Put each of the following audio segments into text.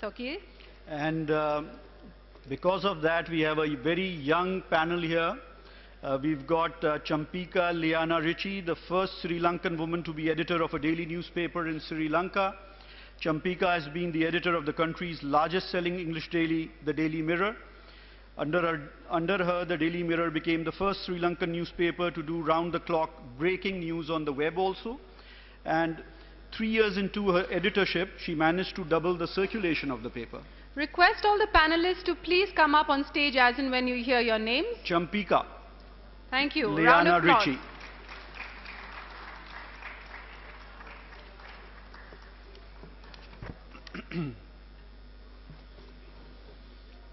Okay. And because of that, we have a very young panel here. We've got Champika Liana Ritchie, the first Sri Lankan woman to be editor of a daily newspaper in Sri Lanka. Champika has been the editor of the country's largest selling English daily, the Daily Mirror. Under her, the Daily Mirror became the first Sri Lankan newspaper to do round-the-clock breaking news on the web also. And 3 years into her editorship, she managed to double the circulation of the paper. Request all the panelists to please come up on stage as and when you hear your names. Champika. Thank you. Liana Ritchie.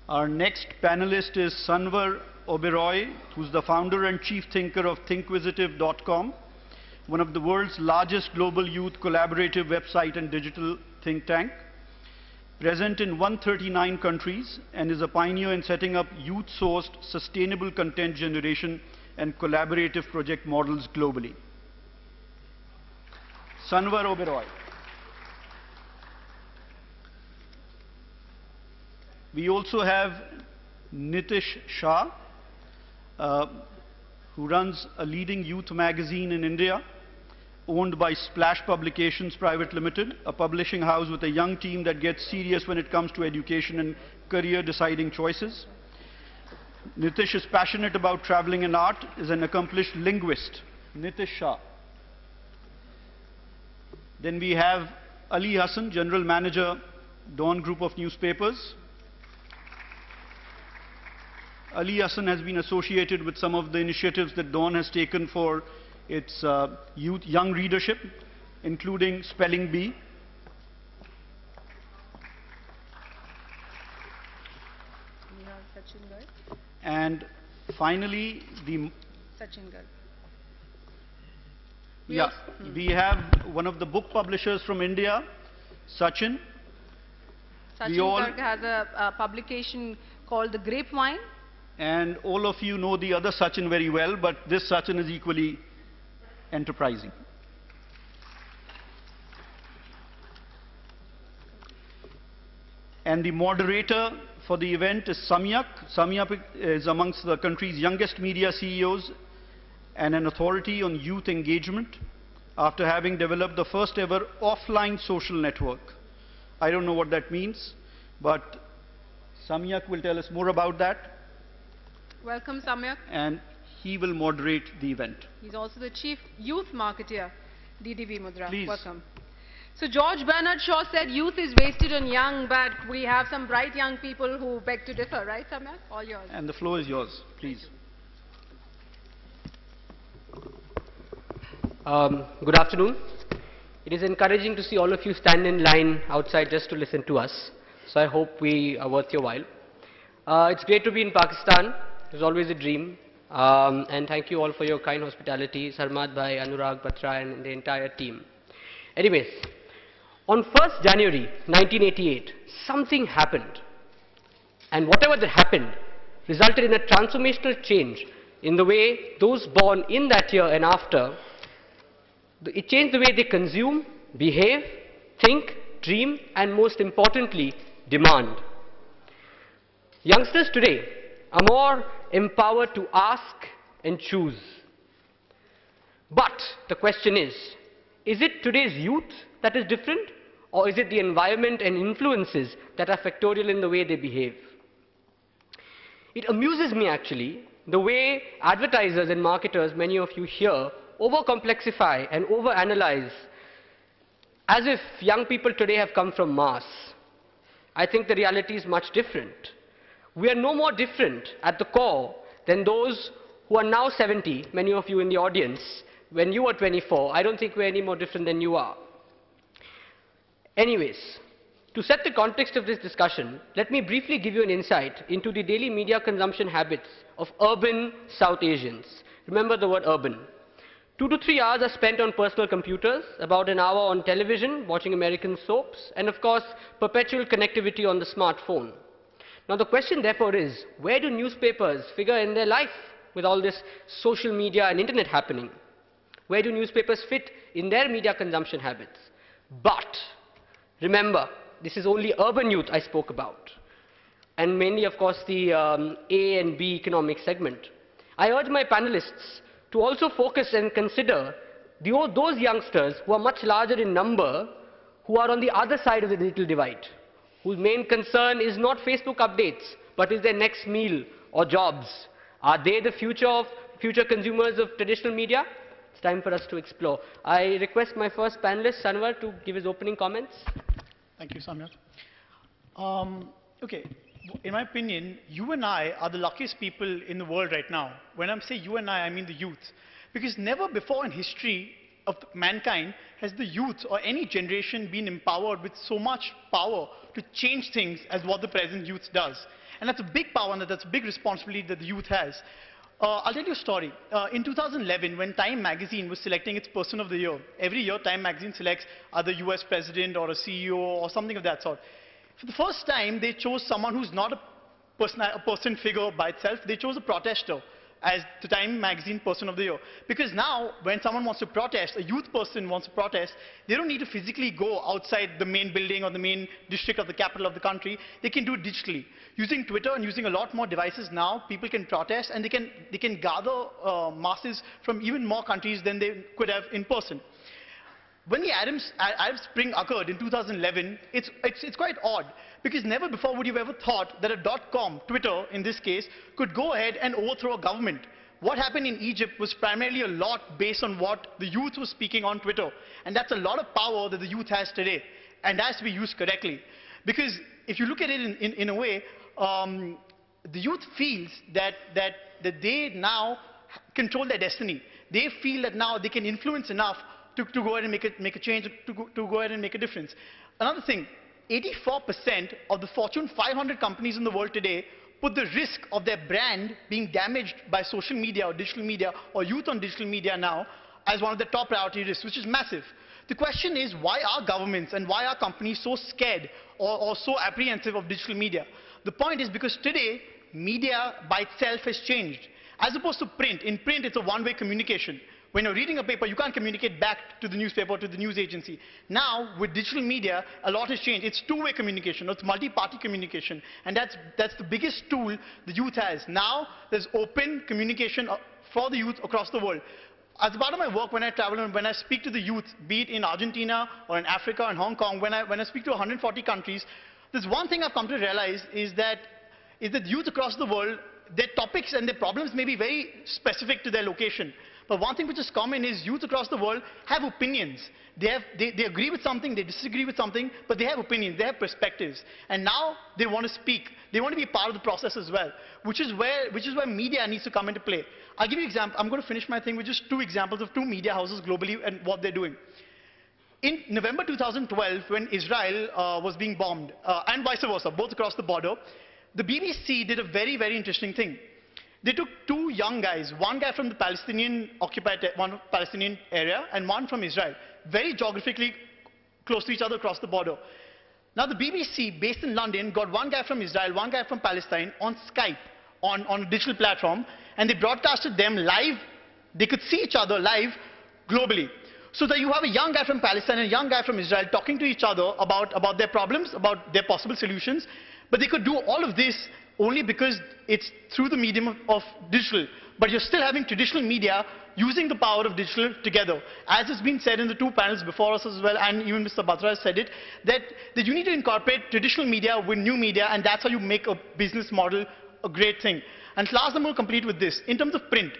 Our next panelist is Sanvar Oberoi, who's the founder and chief thinker of thinquisitive.com, one of the world's largest global youth collaborative website and digital think tank, present in 139 countries, and is a pioneer in setting up youth-sourced sustainable content generation and collaborative project models globally. Sanvar Oberoi. We also have Nitish Shah, who runs a leading youth magazine in India, owned by Splash Publications Private Limited, a publishing house with a young team that gets serious when it comes to education and career deciding choices. Nitish is passionate about traveling and art, is an accomplished linguist. Nitish Shah. Then we have Ali Hassan, General Manager, Dawn Group of Newspapers. Ali Hassan has been associated with some of the initiatives that Dawn has taken for its young readership, including Spelling Bee. And finally, we have one of the book publishers from India, Sachin. Sachin Garg has a publication called The Grapevine. And all of you know the other Sachin very well, but this Sachin is equally enterprising. And the moderator for the event is Samyak. Samyak is amongst the country's youngest media CEOs and an authority on youth engagement after having developed the first ever offline social network. I don't know what that means, but Samyak will tell us more about that. Welcome, Samyak. And he will moderate the event. He's also the chief youth marketer, DDV Mudra. Please. Welcome. So George Bernard Shaw said youth is wasted on young, but we have some bright young people who beg to differ, right, Samyak? All yours. And the floor is yours, please. Good afternoon. It is encouraging to see all of you stand in line outside just to listen to us. So I hope we are worth your while. It's great to be in Pakistan. It was always a dream. And thank you all for your kind hospitality, Sarmad Bhai, Anurag, Batra, and the entire team. Anyways, on 1st January 1988, something happened. And whatever that happened resulted in a transformational change in the way those born in that year and after, it changed the way they consume, behave, think, dream, and most importantly, demand. Youngsters today are more empowered to ask and choose. But the question is it today's youth that is different, or is it the environment and influences that are factorial in the way they behave? It amuses me actually the way advertisers and marketers, many of you here, overcomplexify and overanalyze as if young people today have come from Mars. I think the reality is much different. We are no more different at the core than those who are now 70, many of you in the audience. When you were 24, I don't think we're any more different than you are. Anyways, to set the context of this discussion, let me briefly give you an insight into the daily media consumption habits of urban South Asians. Remember the word urban. 2 to 3 hours are spent on personal computers, about an hour on television, watching American soaps, and of course, perpetual connectivity on the smartphone. Now the question therefore is, where do newspapers figure in their life with all this social media and internet happening? Where do newspapers fit in their media consumption habits? But remember, this is only urban youth I spoke about, and mainly, of course, the A and B economic segment. I urge my panelists to also focus and consider those youngsters who are much larger in number, who are on the other side of the digital divide, whose main concern is not Facebook updates, but is their next meal or jobs. Are they the future consumers of traditional media? It's time for us to explore. I request my first panelist, Sanwar, to give his opening comments. Thank you, Samyat. Okay, in my opinion, you and I are the luckiest people in the world right now. When I say you and I mean the youth. Because never before in history of mankind has the youth or any generation been empowered with so much power to change things as what the present youth does. And that's a big power and that's a big responsibility that the youth has. I'll tell you a story. In 2011, when Time magazine was selecting its Person of the Year, every year Time magazine selects either US president or a CEO or something of that sort. For the first time, they chose someone who's not a person figure by itself. They chose a protester as the Time magazine Person of the Year. Because now, when someone wants to protest, a youth person wants to protest, they don't need to physically go outside the main building or the main district of the capital of the country. They can do it digitally. Using Twitter and using a lot more devices now, people can protest and they can gather masses from even more countries than they could have in person. When the Arab Spring occurred in 2011, it's quite odd, because never before would you have ever thought that a .com, Twitter in this case, could go ahead and overthrow a government. What happened in Egypt was primarily a lot based on what the youth was speaking on Twitter. And that's a lot of power that the youth has today, and that has to be used correctly. Because if you look at it in a way, the youth feels that they now control their destiny. They feel that now they can influence enough to go ahead and make a change, to go ahead and make a difference. Another thing, 84% of the Fortune 500 companies in the world today put the risk of their brand being damaged by social media or digital media or youth on digital media now as one of the top priority risks, which is massive. The question is, why are governments and why are companies so scared or so apprehensive of digital media? The point is because today, media by itself has changed. As opposed to print. In print, it's a one-way communication. When you're reading a paper, you can't communicate back to the newspaper, to the news agency. Now, with digital media, a lot has changed. It's two-way communication. It's multi-party communication. And that's the biggest tool the youth has. Now, there's open communication for the youth across the world. As part of my work, when I travel and when I speak to the youth, be it in Argentina or in Africa and Hong Kong, when I speak to 140 countries, there's one thing I've come to realize is that youth across the world, their topics and their problems may be very specific to their location. But one thing which is common is youth across the world have opinions. They agree with something, they disagree with something, but they have opinions, they have perspectives. And now they want to speak. They want to be a part of the process as well, which is where media needs to come into play. I'll give you an example. I'm going to finish my thing with just two examples of two media houses globally and what they're doing. In November 2012, when Israel was being bombed, and vice versa, both across the border, the BBC did a very, very interesting thing. They took two young guys, one guy from the Palestinian area and one from Israel, very geographically close to each other across the border. Now the BBC, based in London, got one guy from Israel, one guy from Palestine on Skype, on a digital platform, and they broadcasted them live. They could see each other live globally. So that you have a young guy from Palestine and a young guy from Israel talking to each other about their problems, about their possible solutions. But they could do all of this only because it's through the medium of digital. But you're still having traditional media using the power of digital together. As has been said in the two panels before us as well, and even Mr. Batra has said it, that you need to incorporate traditional media with new media, and that's how you make a business model a great thing. And last, I'm going to complete with this. In terms of print,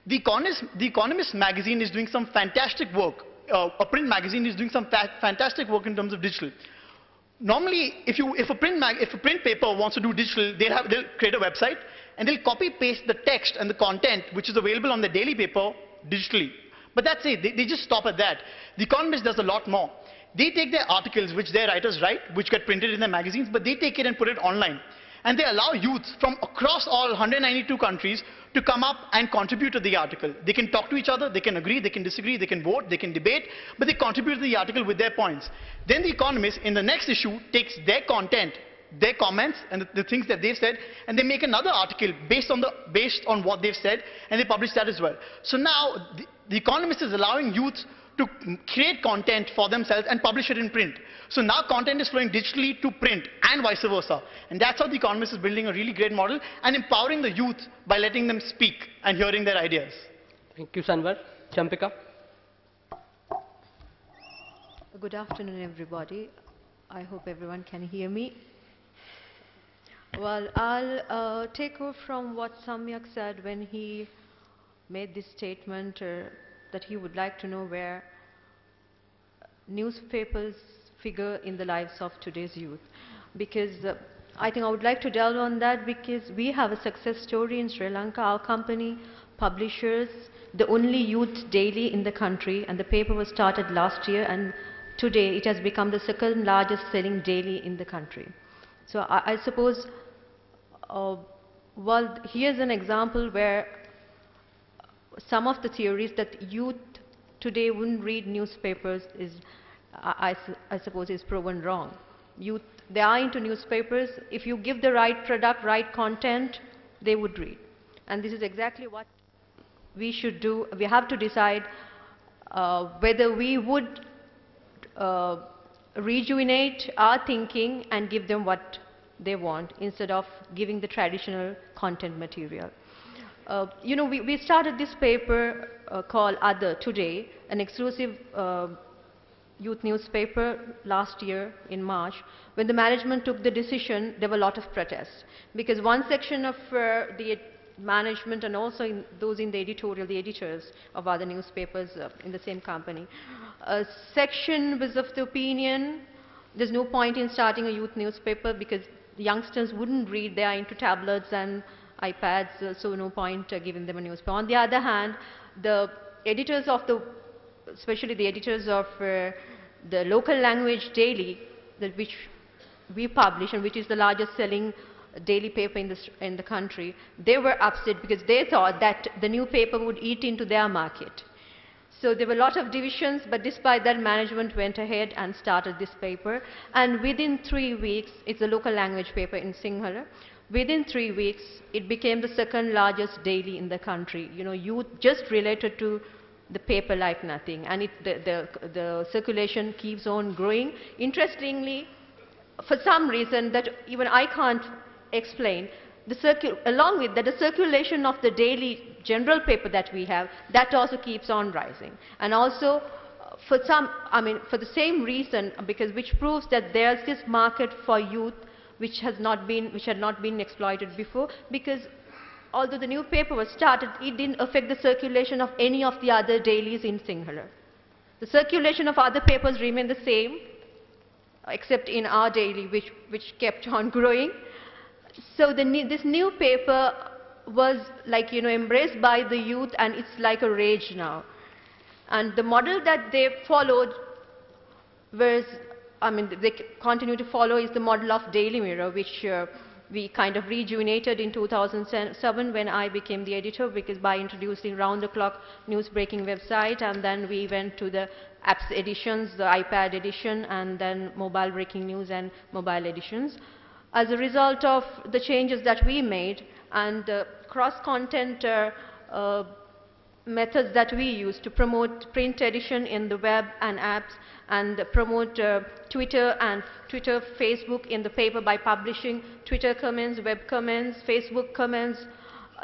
The Economist magazine is doing some fantastic work. A print magazine is doing some fantastic work in terms of digital. Normally, if a print paper wants to do digital, they'll create a website and they'll copy paste the text and the content which is available on the daily paper digitally. But that's it. They just stop at that. The Economist does a lot more. They take their articles which their writers write, which get printed in their magazines, but they take it and put it online. And they allow youth from across all 192 countries to come up and contribute to the article. They can talk to each other, they can agree, they can disagree, they can vote, they can debate, but they contribute to the article with their points. Then the Economist, in the next issue, takes their content, their comments, and the things that they've said, and they make another article based on what they've said, and they publish that as well. So now, the Economist is allowing youth to create content for themselves and publish it in print. So now content is flowing digitally to print and vice versa. And that's how The Economist is building a really great model and empowering the youth by letting them speak and hearing their ideas. Thank you, Sanvar. Champika. Good afternoon, everybody. I hope everyone can hear me. Well, I'll take over from what Samyak said when he made this statement that he would like to know where newspapers figure in the lives of today's youth. Because I think I would like to delve on that because we have a success story in Sri Lanka. Our company publishes the only youth daily in the country, and the paper was started last year, and today it has become the second largest selling daily in the country. So I suppose, well, here's an example where some of the theories that youth today wouldn't read newspapers is, I suppose, is proven wrong. Youth, they are into newspapers. If you give the right product, right content, they would read. And this is exactly what we should do. We have to decide whether we would rejuvenate our thinking and give them what they want instead of giving the traditional content material. You know, we started this paper called Other today, an exclusive youth newspaper last year in March. When the management took the decision, there were a lot of protests because one section of the management and also those in the editorial, the editors of other newspapers in the same company, a section was of the opinion there's no point in starting a youth newspaper because the youngsters wouldn't read, they are into tablets and iPads, so no point giving them a newspaper. On the other hand, the editors of especially the editors of the local language daily, which we publish and which is the largest selling daily paper in the country, they were upset because they thought that the new paper would eat into their market. So there were a lot of divisions, but despite that, management went ahead and started this paper. And within 3 weeks, it's a local language paper in Sinhala. Within 3 weeks, it became the second largest daily in the country. You know, youth just related to the paper like nothing, and the circulation keeps on growing. Interestingly, for some reason that even I can't explain, along with that, the circulation of the daily general paper that we have, that also keeps on rising. And also, for the same reason, which proves that there's this market for youth which had not been exploited before, because although the new paper was started, it didn't affect the circulation of any of the other dailies in Sinhala. The circulation of other papers remained the same, except in our daily, which kept on growing. So this new paper was like, you know, embraced by the youth, and it's like a rage now. And the model that they followed was, they continue to follow is the model of Daily Mirror, which we kind of rejuvenated in 2007 when I became the editor, because by introducing round-the-clock news-breaking website, and then we went to the apps editions, the iPad edition, and then mobile breaking news and mobile editions. As a result of the changes that we made and cross-content methods that we use to promote print edition in the web and apps, and promote Twitter, Facebook in the paper by publishing Twitter comments, web comments, Facebook comments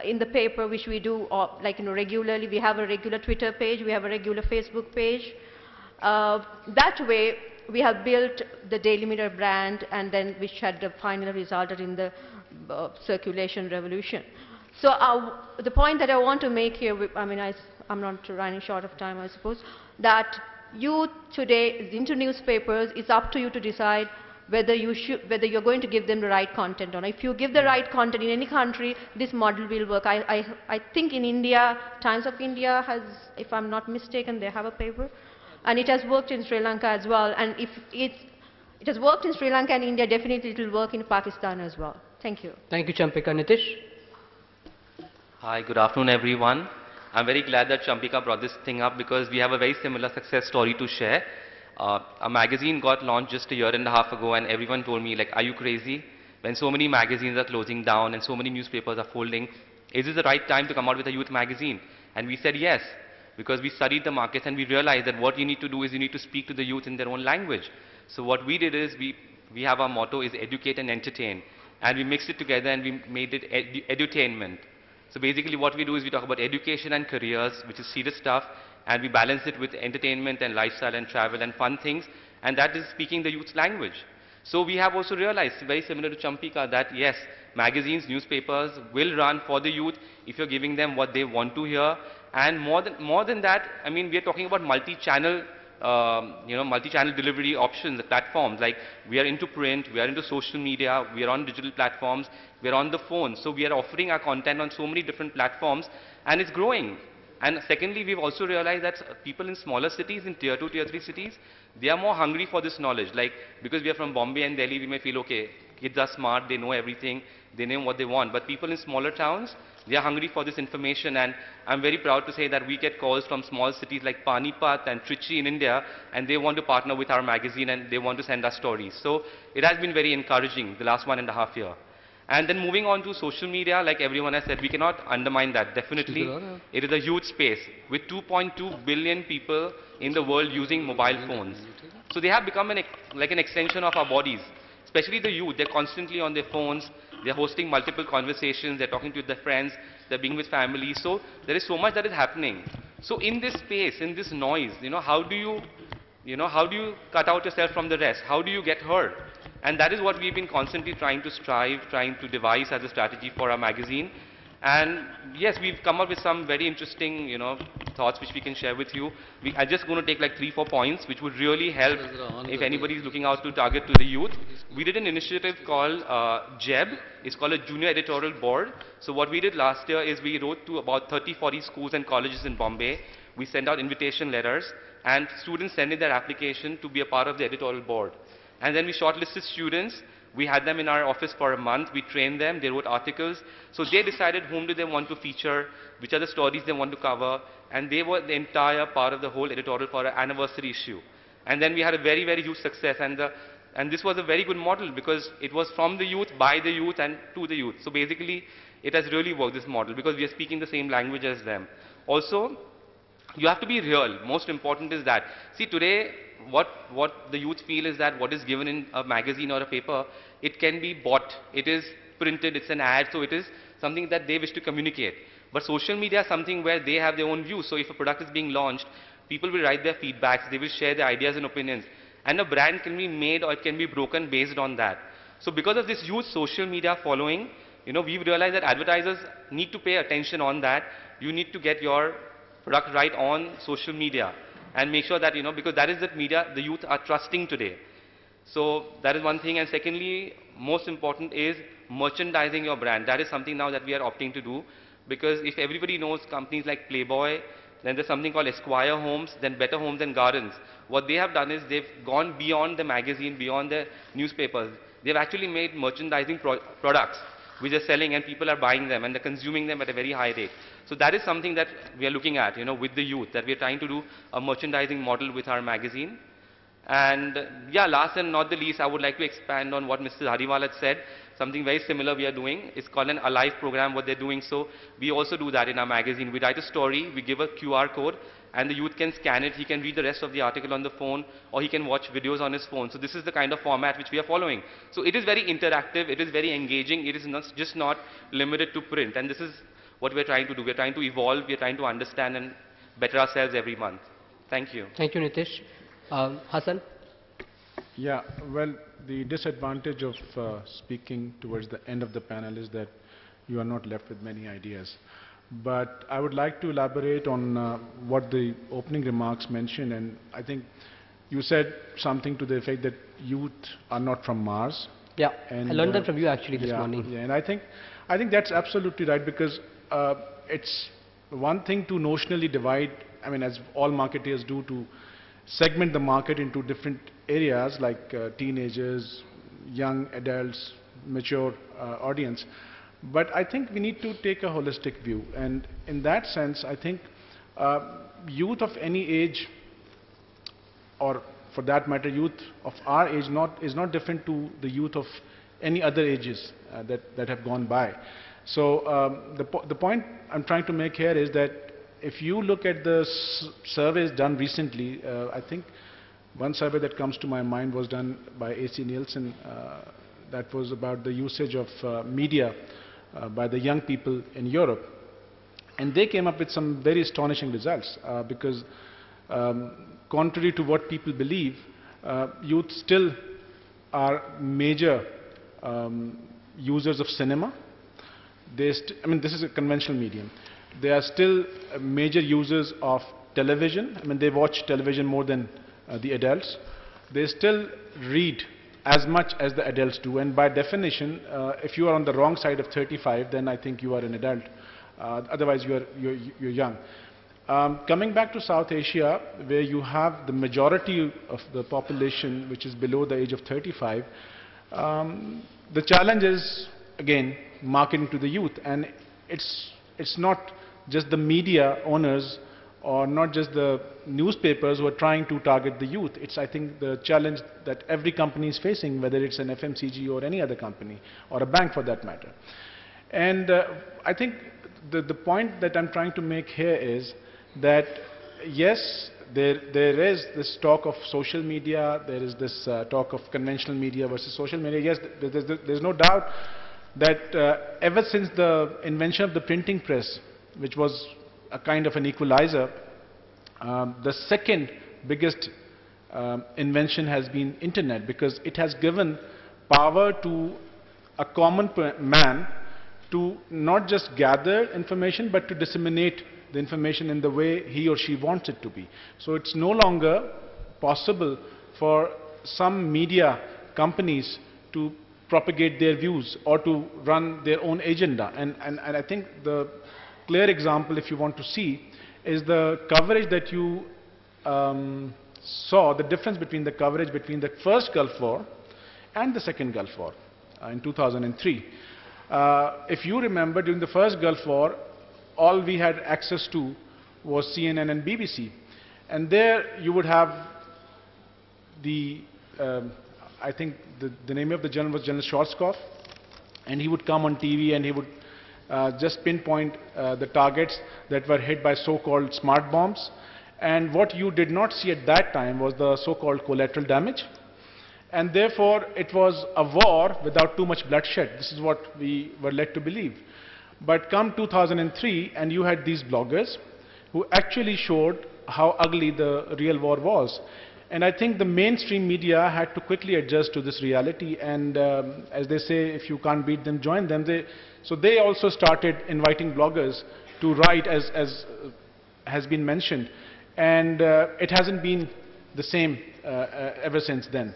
in the paper, which we do regularly. We have a regular Twitter page, we have a regular Facebook page. That way, we have built the Daily Mirror brand, and then which had finally resulted in the circulation revolution. So the point that I want to make here, I'm not running short of time, I suppose, that youth today is into newspapers. It's up to you to decide whether you're going to give them the right content or not. If you give the right content in any country, this model will work. I think in India, Times of India has, if I'm not mistaken, they have a paper. And it has worked in Sri Lanka as well. And if it has worked in Sri Lanka and India, definitely it will work in Pakistan as well. Thank you. Thank you, Champika. Nitish? Hi, good afternoon, everyone. I'm very glad that Champika brought this thing up because we have a very similar success story to share. A magazine got launched just a year and a half ago, and everyone told me, like, are you crazy? When so many magazines are closing down and so many newspapers are folding, is this the right time to come out with a youth magazine? And we said yes, because we studied the markets and we realized that what you need to do is you need to speak to the youth in their own language. So what we did is we have our motto is educate and entertain. And we mixed it together and we made it edutainment. So basically what we do is we talk about education and careers, which is serious stuff, and we balance it with entertainment and lifestyle and travel and fun things, and that is speaking the youth's language. So we have also realized, very similar to Champika, that yes, magazines, newspapers will run for the youth if you're giving them what they want to hear. And more than that, I mean, we are talking about multi-channel multi-channel delivery options, platforms. Like we are into print, we are into social media, we are on digital platforms, we are on the phone. So we are offering our content on so many different platforms, and it's growing. And secondly, we've also realized that people in smaller cities, in tier 2, tier 3 cities, they are more hungry for this knowledge. Like, because we are from Bombay and Delhi, we may feel, okay, kids are smart, they know everything, they know what they want. But people in smaller towns, they are hungry for this information. And I'm very proud to say that we get calls from small cities like Panipat and Trichy in India, and they want to partner with our magazine and they want to send us stories. So it has been very encouraging the last 1.5 years. And then moving on to social media, like everyone has said, we cannot undermine that. Definitely, it is a huge space with 2.2 billion people in the world using mobile phones. So they have become like an extension of our bodies, especially the youth. They're constantly on their phones. They're hosting multiple conversations. They're talking to their friends. They're being with family. So there is so much that is happening. So in this space, in this noise, how do you cut out yourself from the rest? How do you get heard? And that is what we've been constantly trying to devise as a strategy for our magazine. And yes, we've come up with some very interesting, thoughts which we can share with you. I'm just going to take like 3-4 points which would really help if anybody is looking out to target to the youth. We did an initiative called JEB. It's called a Junior Editorial Board. So what we did last year is we wrote to about 30-40 schools and colleges in Bombay. We sent out invitation letters, and students sent in their application to be a part of the editorial board. And then we shortlisted students. We had them in our office for a month. We trained them. They wrote articles. So they decided whom do they want to feature, which are the stories they want to cover. And they were the entire part of the whole editorial for an anniversary issue. And then we had a very, very huge success. And this was a very good model because it was from the youth, by the youth, and to the youth. So basically, it has really worked, this model, because we are speaking the same language as them. Also, you have to be real. Most important is that. See, today, what the youth feel is that what is given in a magazine or a paper, it can be bought. It is printed, it's an ad, so it is something that they wish to communicate. But social media is something where they have their own views. So if a product is being launched, people will write their feedbacks, they will share their ideas and opinions. And a brand can be made or it can be broken based on that. So because of this huge social media following, we've realized that advertisers need to pay attention on that. You need to get your product right on social media and make sure that, because that is the media the youth are trusting today. So that is one thing. And secondly, most important is merchandising your brand. That is something now that we are opting to do, because if everybody knows companies like Playboy, then there's something called Esquire Homes, then Better Homes and Gardens. What they have done is they've gone beyond the magazine, beyond the newspapers. They've actually made merchandising products which are selling, and people are buying them and they're consuming them at a very high rate. So that is something that we are looking at, with the youth, that we are trying to do a merchandising model with our magazine. And yeah, last and not the least, I would like to expand on what Mr. Hariwal had said. Something very similar we are doing. It's called an Alive program, what they're doing. So we also do that in our magazine. We write a story, we give a QR code, and the youth can scan it. He can read the rest of the article on the phone, or he can watch videos on his phone. So this is the kind of format which we are following. So it is very interactive, it is very engaging, it is just not limited to print. And this is what we're trying to do. We're trying to evolve, we're trying to understand and better ourselves every month. Thank you. Thank you, Nitish. Hassan? Yeah, well, the disadvantage of speaking towards the end of the panel is that you are not left with many ideas. But I would like to elaborate on what the opening remarks mentioned, and I think you said something to the effect that youth are not from Mars. Yeah, and, I learned that from you actually this morning. Yeah, and I think that's absolutely right, because it's one thing to notionally divide, I mean, as all marketers do, to segment the market into different areas like teenagers, young adults, mature audience. But I think we need to take a holistic view, and in that sense, I think youth of any age, or for that matter, youth of our age is not different to the youth of any other ages that have gone by. So the point I'm trying to make here is that if you look at the surveys done recently, I think One survey that comes to my mind was done by AC Nielsen. That was about the usage of media by the young people in Europe. And they came up with some very astonishing results because contrary to what people believe, youth still are major users of cinema. I mean, this is a conventional medium. They are still major users of television. I mean, they watch television more than the adults. They still read as much as the adults do, and by definition, if you are on the wrong side of 35, then I think you are an adult. Otherwise, you're young. Coming back to South Asia, where you have the majority of the population which is below the age of 35, the challenge is, again, marketing to the youth. And it's not just the media owners or not just the newspapers who are trying to target the youth. It's, I think, the challenge that every company is facing, whether it's an FMCG or any other company, or a bank for that matter. And I think the point that I'm trying to make here is that, yes, there is this talk of social media, there is this talk of conventional media versus social media. Yes, there's no doubt that ever since the invention of the printing press, which was a kind of an equalizer, the second biggest invention has been internet, because it has given power to a common man to not just gather information but to disseminate the information in the way he or she wants it to be. So it's no longer possible for some media companies to propagate their views or to run their own agenda. And I think the clear example, if you want to see, is the coverage that you saw, the difference between the coverage between the first Gulf War and the second Gulf War in 2003. If you remember, during the first Gulf War, all we had access to was CNN and BBC. And there you would have the, I think the name of the general was General Schwarzkopf, and he would come on TV and he would just pinpoint the targets that were hit by so-called smart bombs. And what you did not see at that time was the so-called collateral damage. And therefore, it was a war without too much bloodshed. This is what we were led to believe. But come 2003, and you had these bloggers who actually showed how ugly the real war was. And I think the mainstream media had to quickly adjust to this reality. And as they say, if you can't beat them, join them. So they also started inviting bloggers to write, as has been mentioned. And it hasn't been the same ever since then.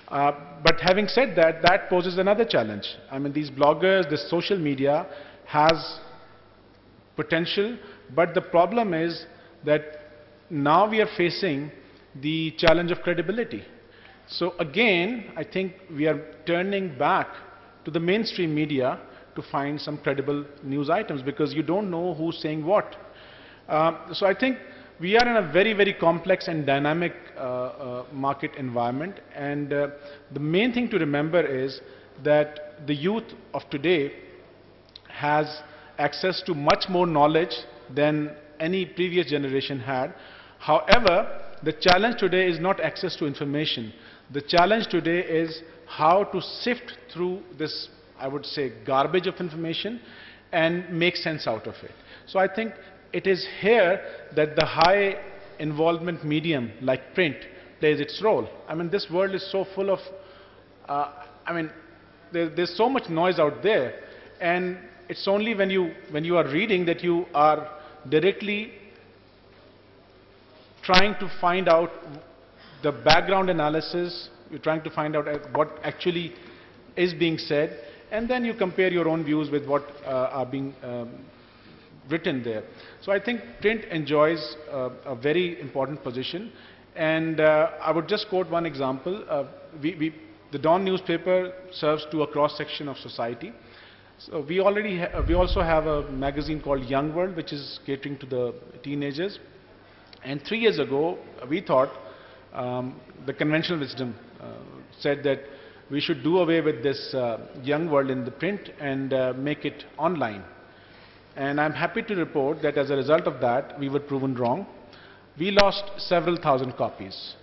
But having said that, that poses another challenge. I mean, these bloggers, this social media has potential, but the problem is that now we are facing the challenge of credibility. So again, I think we are turning back to the mainstream media to find some credible news items, because you don't know who's saying what. So I think we are in a very, very complex and dynamic market environment, and the main thing to remember is that the youth of today has access to much more knowledge than any previous generation had. However, the challenge today is not access to information. The challenge today is how to sift through this, I would say, garbage of information and make sense out of it. So I think it is here that the high involvement medium like print plays its role. I mean, this world is so full of, there's so much noise out there, and it's only when you are reading that you are directly trying to find out the background analysis, you're trying to find out what actually is being said, and then you compare your own views with what are being written there. So I think print enjoys a very important position, and I would just quote one example. The Dawn newspaper serves to a cross-section of society. So we also have a magazine called Young World, which is catering to the teenagers. And 3 years ago, we thought the conventional wisdom said that we should do away with this Young World in the print and make it online. And I'm happy to report that as a result of that, we were proven wrong. We lost several thousand copies.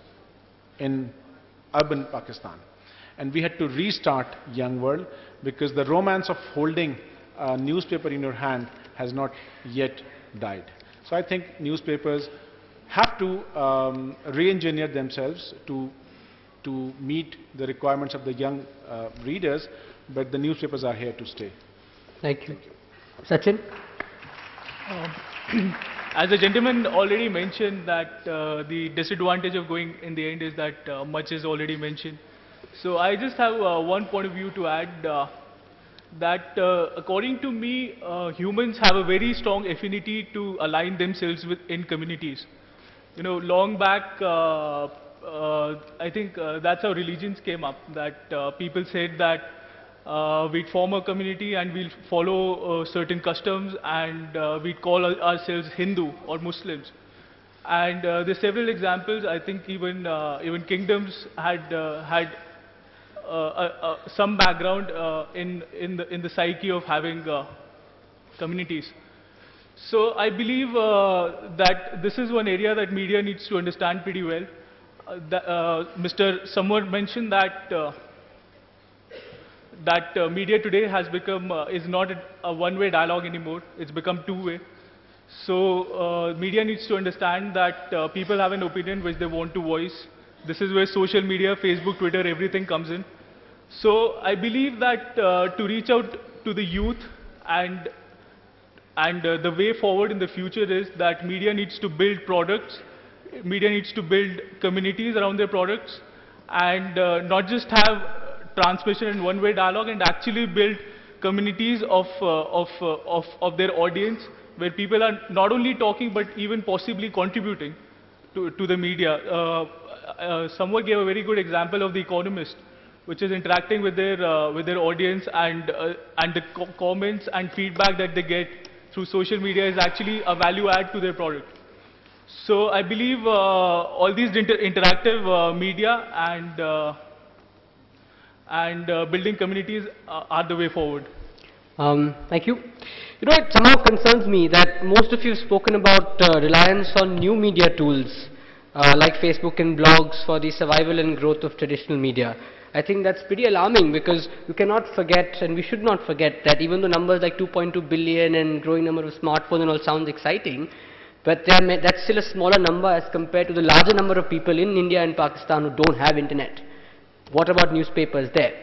in urban Pakistan. And we had to restart Young World because the romance of holding a newspaper in your hand has not yet died. So I think newspapers have to re-engineer themselves to meet the requirements of the young readers, but the newspapers are here to stay. Thank you. Sachin? As the gentleman already mentioned that the disadvantage of going in the end is that much is already mentioned. So I just have one point of view to add that according to me, humans have a very strong affinity to align themselves in communities. You know, long back, I think that's how religions came up, that people said that we'd form a community and we'll follow certain customs and we'd call ourselves Hindu or Muslims. And there's several examples. I think even kingdoms had some background in the psyche of having communities. So I believe that this is one area that media needs to understand pretty well. Mr. Samwar mentioned that media today has become is not a one-way dialogue anymore. It's become two-way. So media needs to understand that people have an opinion which they want to voice. This is where social media, Facebook, Twitter, everything comes in. So I believe that to reach out to the youth and the way forward in the future is that media needs to build products, media needs to build communities around their products, and not just have transmission and one-way dialogue, and actually build communities of their audience where people are not only talking but even possibly contributing to the media. Someone gave a very good example of The Economist, which is interacting with their audience, and the comments and feedback that they get through social media is actually a value add to their product. So I believe all these interactive media and building communities are the way forward. Thank you. You know, it somehow concerns me that most of you have spoken about reliance on new media tools like Facebook and blogs for the survival and growth of traditional media. I think that's pretty alarming because you cannot forget, and we should not forget, that even though numbers like 2.2 billion and growing number of smartphones and all sounds exciting, but that's still a smaller number as compared to the larger number of people in India and Pakistan who don't have internet. What about newspapers there?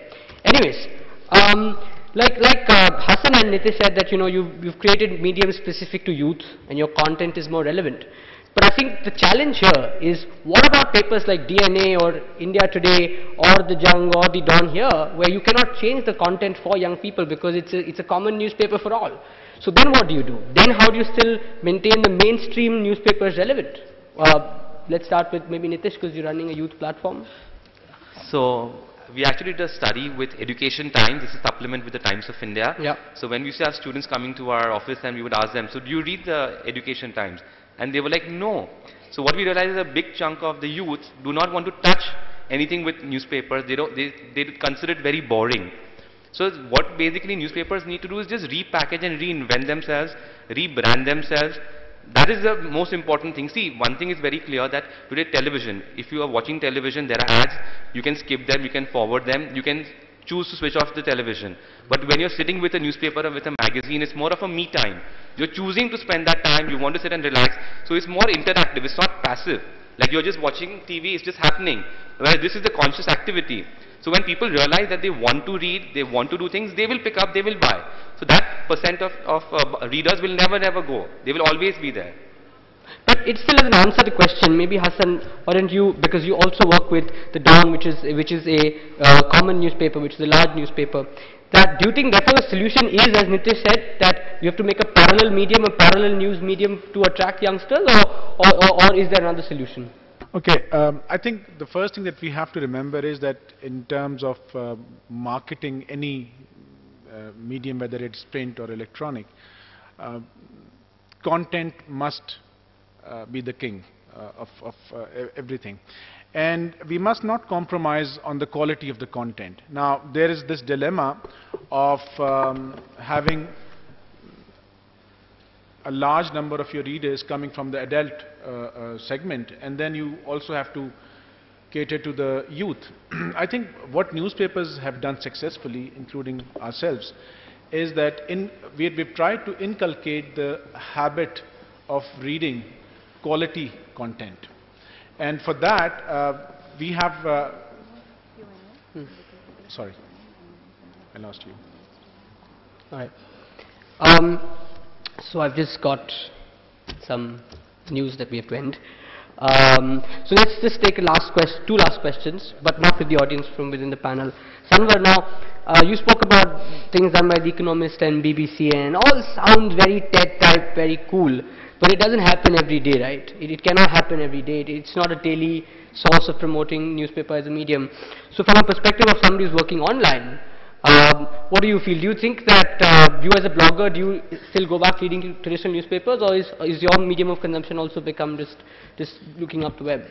Anyways, like Hassan and Nitish said that, you know, you've created mediums specific to youth and your content is more relevant. But I think the challenge here is, what about papers like DNA or India Today or The Jung or The Dawn here, where you cannot change the content for young people because it's a common newspaper for all? So then what do you do? Then how do you still maintain the mainstream newspapers relevant? Let's start with maybe Nitish, because you're running a youth platform. So we actually did a study with Education Times. This is a supplement with the Times of India. Yeah. So when we used to have students coming to our office and we would ask them, so do you read the Education Times? And they were like, no. So what we realized is a big chunk of the youth do not want to touch anything with newspapers. They consider it very boring. So what basically newspapers need to do is just repackage and reinvent themselves, rebrand themselves. That is the most important thing. See, one thing is very clear, that today television, if you are watching television, there are ads, you can skip them, you can forward them, you can choose to switch off the television. But when you're sitting with a newspaper or with a magazine, it's more of a me time. You're choosing to spend that time, you want to sit and relax. So it's more interactive, it's not passive. Like you're just watching TV, it's just happening. Whereas this is the conscious activity. So when people realize that they want to read, they want to do things, they will pick up, they will buy. So that percent of readers will never go. They will always be there. But it still doesn't answer the question. Maybe Hassan, why don't you, because you also work with The Dawn, which is a common newspaper, which is a large newspaper. That, do you think therefore the solution is, as Nitish said, that you have to make a parallel medium, a parallel news medium to attract youngsters, or is there another solution? Okay, I think the first thing that we have to remember is that in terms of marketing any medium, whether it's print or electronic, content must be the king of everything. And we must not compromise on the quality of the content. Now, there is this dilemma of having a large number of your readers coming from the adult segment, and then you also have to cater to the youth. I think what newspapers have done successfully, including ourselves, is that we've tried to inculcate the habit of reading quality content. And for that, we have... sorry, I lost you. All right. So I've just got some news that we have to end. So let's just take two last questions, but not with the audience from within the panel. Sanvar, now you spoke about things done by The Economist and BBC, and all sounds very TED type, very cool, but it doesn't happen every day, right? It cannot happen every day. It's not a daily source of promoting newspaper as a medium. So from a perspective of somebody who's working online, what do you feel? Do you think that you as a blogger, do you still go back reading traditional newspapers, or is your medium of consumption also become just looking up the web?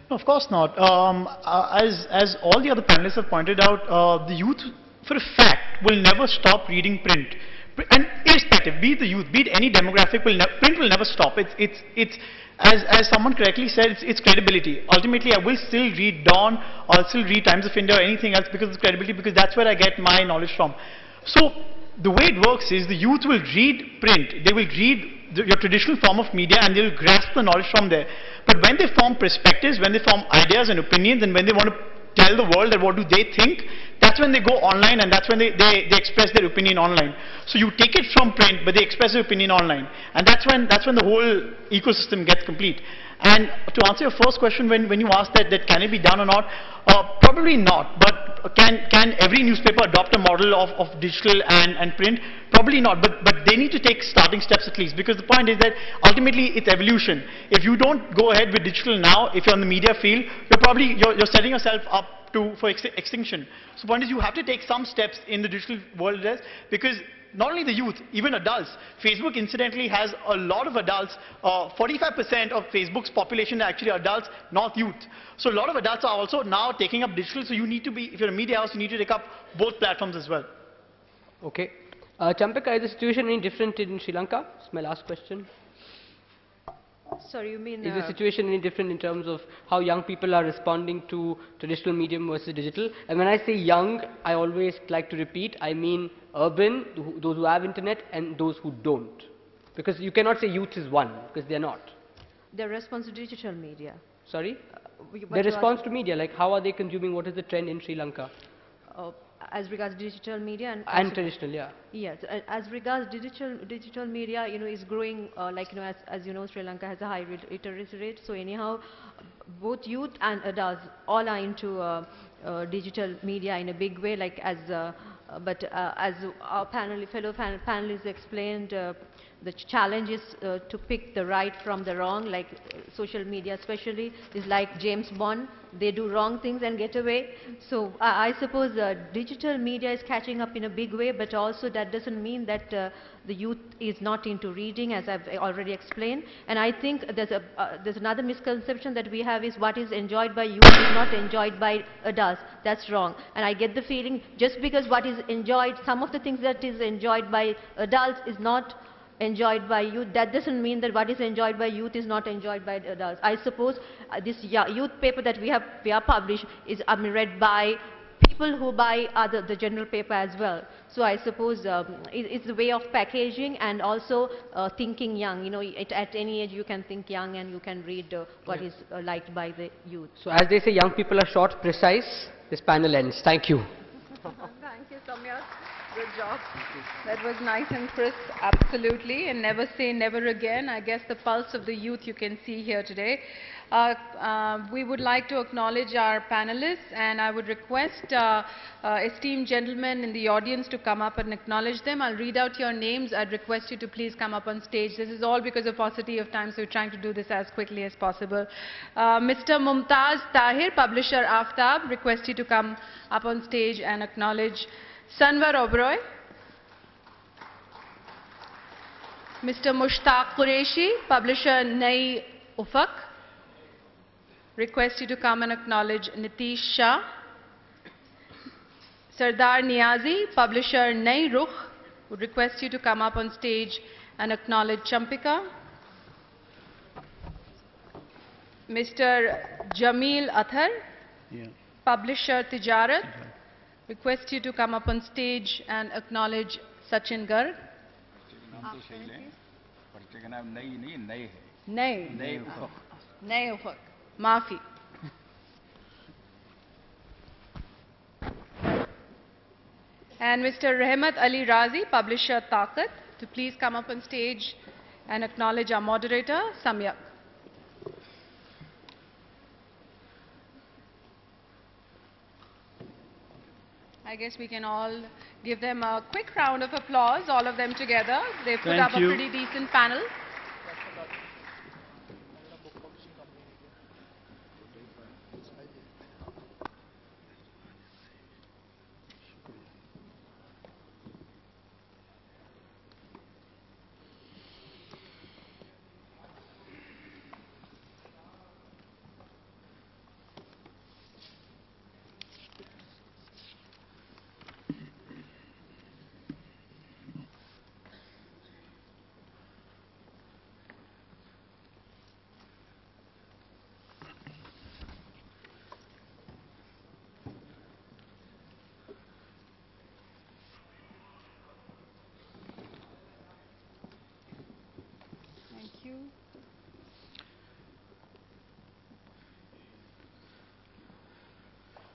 No, of course not. As all the other panelists have pointed out, the youth, for a fact, will never stop reading print. And irrespective, be it the youth, be it any demographic, print will never stop. As someone correctly said, it's credibility. Ultimately, I will still read Dawn, or I'll still read Times of India or anything else because of credibility, because that's where I get my knowledge from. So the way it works is the youth will read print. They will read your traditional form of media, and they will grasp the knowledge from there. But when they form perspectives, when they form ideas and opinions, and when they want to tell the world that what do they think, that's when they go online, and that's when they express their opinion online. So you take it from print, but they express their opinion online. And that's when the whole ecosystem gets complete. And to answer your first question, when you asked that can it be done or not, probably not. But can every newspaper adopt a model of digital and print? Probably not. But they need to take starting steps at least, because the point is that ultimately it's evolution. If you don't go ahead with digital now, if you're in the media field, you're setting yourself up for extinction. So the point is you have to take some steps in the digital world, because not only the youth, even adults. Facebook incidentally has a lot of adults. 45% of Facebook's population are actually adults, not youth. So a lot of adults are also now taking up digital. So you need to be, if you're a media house, you need to take up both platforms as well. Okay. Champika, is the situation any different in Sri Lanka? That's my last question. Sorry, you mean... Is the situation any different in terms of how young people are responding to traditional medium versus digital? And when I say young, I always like to repeat, I mean urban, those who have internet, and those who don't. Because you cannot say youth is one, because they're not. Their response to digital media. Sorry? Their response to media, like how are they consuming, what is the trend in Sri Lanka? As regards digital media and traditional, yeah. Yes, as regards digital media, is growing. As you know, Sri Lanka has a high literacy rate. So anyhow, both youth and adults all are into digital media in a big way. As our fellow panelists explained, the challenge is to pick the right from the wrong. Like social media, especially, is like James Bond. They do wrong things and get away. So I suppose digital media is catching up in a big way, but also that doesn't mean that the youth is not into reading, as I've already explained. And I think there's another misconception that we have is what is enjoyed by youth is not enjoyed by adults. That's wrong. And I get the feeling just because what is enjoyed, some of the things that is enjoyed by adults is not enjoyed by youth, that doesn't mean that what is enjoyed by youth is not enjoyed by adults. I suppose this youth paper that we are published is read by people who buy the general paper as well. So I suppose it's a way of packaging and also thinking young. At any age you can think young and you can read what is liked by the youth. So as they say, young people are short, precise. This panel ends. Thank you. Thank you, Samyak. Good job. That was nice and crisp, absolutely. And never say never again. I guess the pulse of the youth you can see here today. We would like to acknowledge our panelists, and I would request esteemed gentlemen in the audience to come up and acknowledge them. I'll read out your names. I'd request you to please come up on stage. This is all because of paucity of time, so we're trying to do this as quickly as possible. Mr. Mumtaz Tahir, publisher Aftab, request you to come up on stage and acknowledge Sanvar Oberoi. Mr. Mushtaq Qureshi, publisher Nai Ufaq, request you to come and acknowledge Nitish Shah. Sardar Niazi, publisher Nai Rukh, would request you to come up on stage and acknowledge Champika. Mr. Jameel Athar, Yeah. Publisher Tijarat, request you to come up on stage and acknowledge Sachin Garg. Nay. Nay Ufak. Maafi. And Mr. Rahmat Ali Razi, publisher Taqat, to please come up on stage and acknowledge our moderator, Samyak. I guess we can all give them a quick round of applause, all of them together. They've put up a pretty decent panel. Thank you.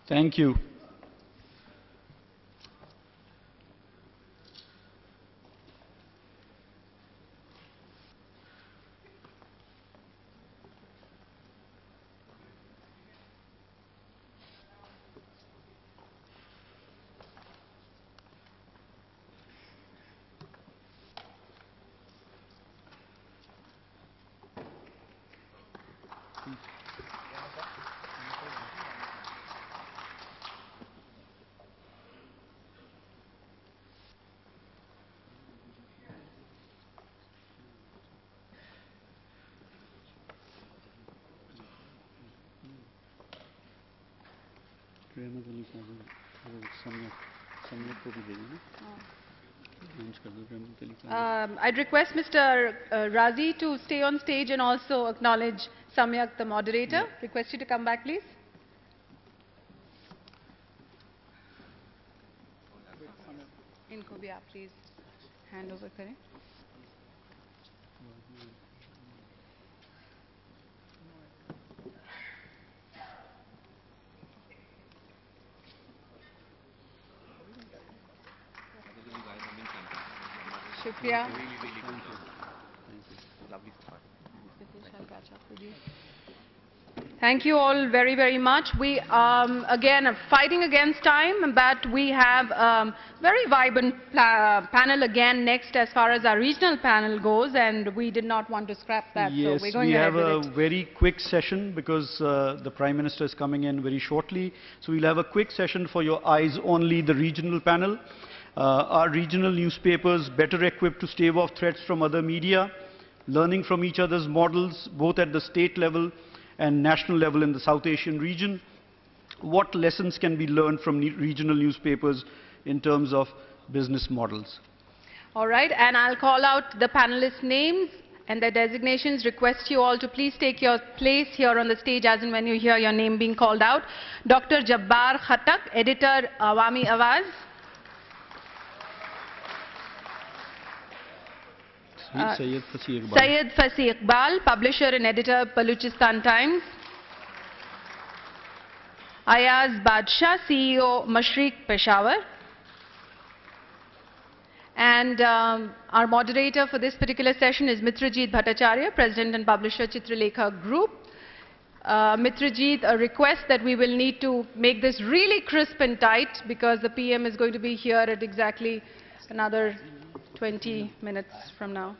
Thank you. I'd request Mr. Razi to stay on stage and also acknowledge Samyak, the moderator. Yeah. Request you to come back, please. इनको भी आप please hand over करें. Shukriya. Thank you all very, very much. We again are fighting against time, but we have very vibrant panel again next as far as our regional panel goes, and we did not want to scrap that. Yes, so we're going ahead with it. We have a very quick session because the Prime Minister is coming in very shortly. So we'll have a quick session for your eyes only, the regional panel. Our regional newspapers better equipped to stave off threats from other media, learning from each other's models, both at the state level and national level in the South Asian region. What lessons can be learned from regional newspapers in terms of business models? All right, and I'll call out the panelists' names and their designations. Request you all to please take your place here on the stage as and when you hear your name being called out. Dr. Jabbar Khattak, editor, Awami Awaz. Syed Fasi Iqbal, publisher and editor, Baluchistan Times. Ayaz Badshah, CEO, Mashriq, Peshawar. And our moderator for this particular session is Mitrajit Bhattacharya, President and Publisher, Chitralekha Group. Mitrajit, a request that we will need to make this really crisp and tight because the PM is going to be here at exactly another 20 minutes from now.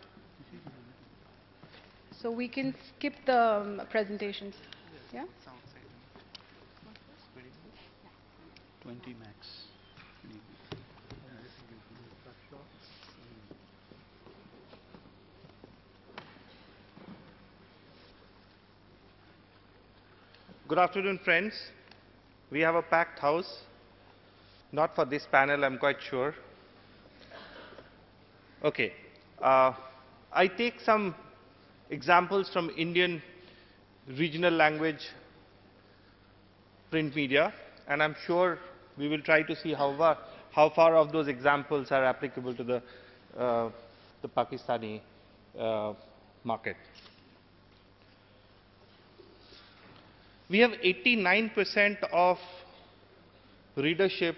So we can skip the presentations. Yeah? 20 max. Good afternoon, friends. We have a packed house. Not for this panel, I'm quite sure. Okay. I take some examples from Indian regional language print media, and I'm sure we will try to see how far of those examples are applicable to the Pakistani market. We have 89% of readership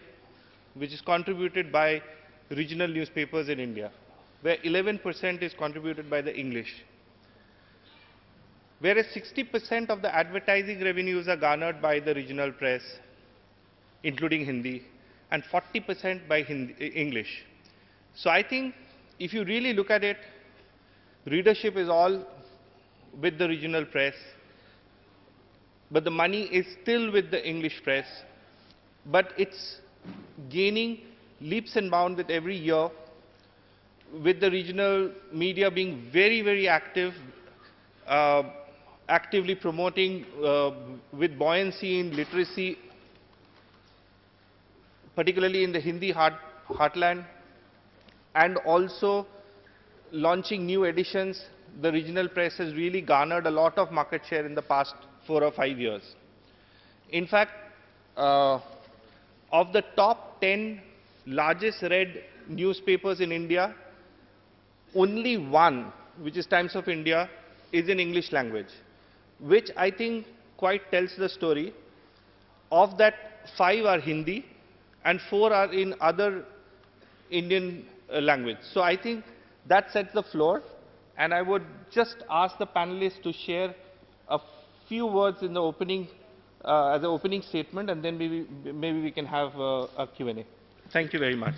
which is contributed by regional newspapers in India, where 11% is contributed by the English. Whereas 60% of the advertising revenues are garnered by the regional press, including Hindi, and 40% by English. So I think if you really look at it, readership is all with the regional press, but the money is still with the English press, but it's gaining leaps and bounds with every year, with the regional media being very, very active, actively promoting with buoyancy in literacy, particularly in the Hindi heartland, and also launching new editions. The regional press has really garnered a lot of market share in the past 4 or 5 years. In fact, of the top 10 largest read newspapers in India, only one, which is Times of India, is in English language, which I think quite tells the story. Of that, 5 are Hindi and 4 are in other Indian language. So I think that sets the floor, and I would just ask the panelists to share a few words in the opening, as an opening statement, and then maybe we can have a Q&A. Thank you very much.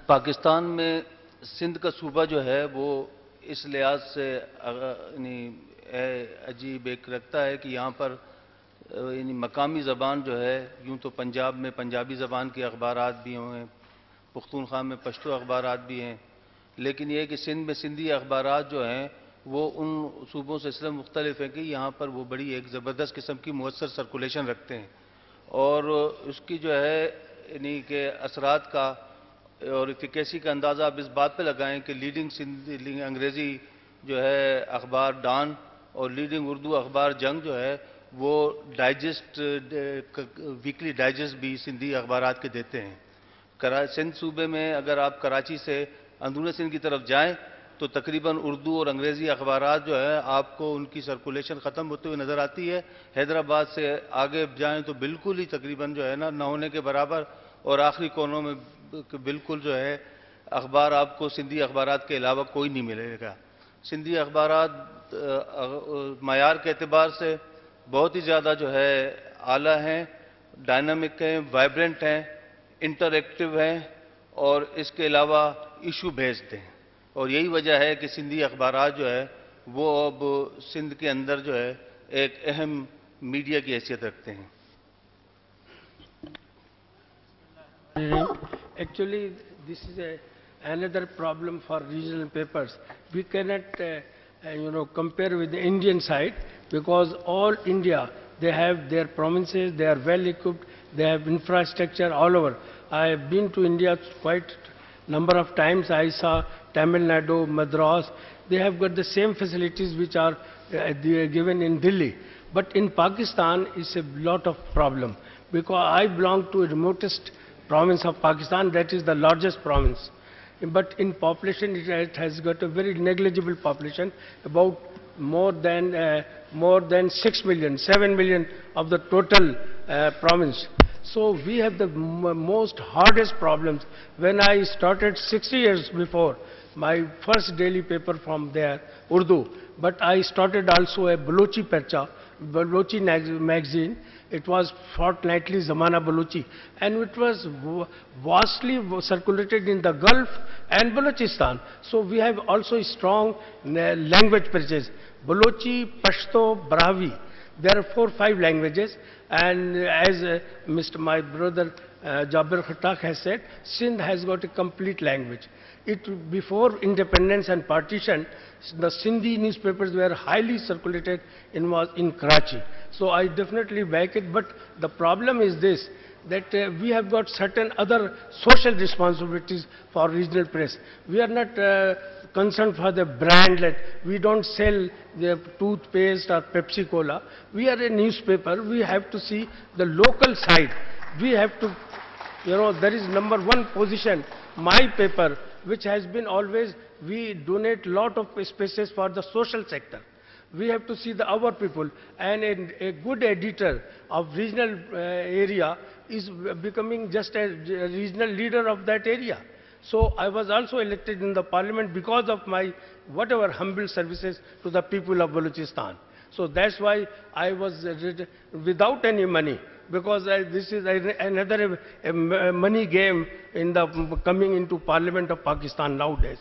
Pakistan में सिंध का सूबा जो है वो इस लिहाज से अजीब एक रखता है कि यहाँ पर मकामी ज़बान जो है, यूँ तो पंजाब में पंजाबी ज़बान के अखबारात भी हैं, पुख्तूनख्वा में पश्तो अखबारात भी हैं, लेकिन ये है कि सिंध में सिंधी अखबारात जो हैं वो उन सूबों से इसलिए मुख्तलिफ हैं कि यहाँ पर वो बड़ी एक ज़बरदस्त किस्म की मुअस्सर सर्कुलेशन रखते हैं, और उसकी जो है यानी के असरात का और इफिकेसी का अंदाज़ा आप इस बात पे लगाएं कि लीडिंग सिंधी अंग्रेज़ी जो है अखबार डॉन और लीडिंग उर्दू अखबार जंग जो है वो डाइजेस्ट, वीकली डाइजेस्ट भी सिंधी अखबारात के देते हैं। सिंध सूबे में अगर आप कराची से अंदरूनी सिंध की तरफ जाएं तो तकरीबन उर्दू और अंग्रेज़ी अखबारात जो है आपको उनकी सर्कुलेशन ख़त्म होते हुए नज़र आती है। हैदराबाद से आगे जाएं तो बिल्कुल ही तकरीबन जो है ना होने के बराबर, और आखिरी कोनों में बिल्कुल जो है अखबार आपको सिंधी अखबारात के अलावा कोई नहीं मिलेगा। सिंधी अखबारात मयार के एतबार से बहुत ही ज़्यादा जो है आला हैं, डायनामिक हैं, वाइब्रेंट हैं, इंटरएक्टिव हैं, और इसके अलावा इशू भेजते हैं, और यही वजह है कि सिंधी अखबारात जो है वो अब सिंध के अंदर जो है एक अहम मीडिया की हैसियत रखते हैं। Actually, this is another problem for regional papers. We cannot, compare with the Indian side, because all India, they have their provinces, they are well equipped, they have infrastructure all over. I have been to India quite number of times. I saw Tamil Nadu, Madras, they have got the same facilities which are given in Delhi. But in Pakistan, it's a lot of problem, because I belong to the remotest province of Pakistan, that is the largest province. But in population, it has got a very negligible population, about more than 6 million, 7 million of the total province. So we have the most hardest problems. When I started 60 years before, my first daily paper from there, Urdu, but I started also a Balochi Balochi magazine. It was fortnightly Zamana Balochi, and it was vastly circulated in the Gulf and Balochistan. So we have also strong language presence. Balochi, Pashto, Brahvi. There are 4 or 5 languages, and as my brother Jabir Khattak has said, Sindh has got a complete language. Before independence and partition, the Sindhi newspapers were highly circulated in Karachi. So I definitely back it, but the problem is this, that we have got certain other social responsibilities for regional press. We are not concern for the brand. That we don't sell the toothpaste or Pepsi Cola. We are a newspaper. We have to see the local side. We have to, there is number one position, my paper, which has been always, we donate lot of spaces for the social sector. We have to see our people, and a good editor of regional area is becoming just a regional leader of that area. So I was also elected in the parliament because of my whatever humble services to the people of Balochistan. So that's why I was without any money, because this is another money game in the coming into Parliament of Pakistan nowadays.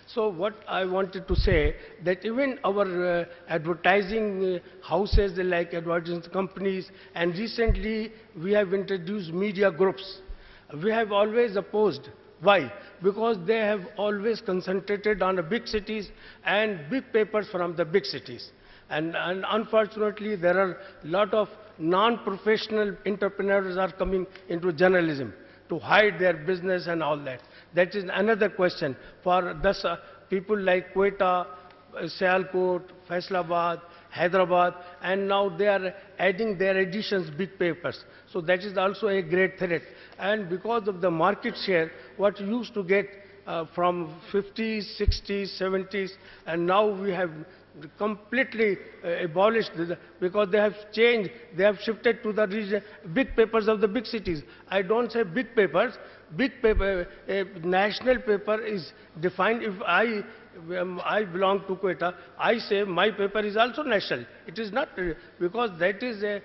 So what I wanted to say, that even our advertising houses like advertising companies, and recently we have introduced media groups. We have always opposed. Why? Because they have always concentrated on the big cities and big papers from the big cities. And unfortunately, there are a lot of non-professional entrepreneurs are coming into journalism to hide their business and all that. That is another question for thus people like Quetta, Sialkot, Faisalabad, Hyderabad, and now they are adding their editions, big papers. So that is also a great threat. And because of the market share, what you used to get from 50s, 60s, 70s, and now we have completely abolished because they have changed, they have shifted to the region, big papers of the big cities. I don't say big papers, big paper, a national paper is defined. If I belong to Quetta, I say my paper is also national. It is not, because that is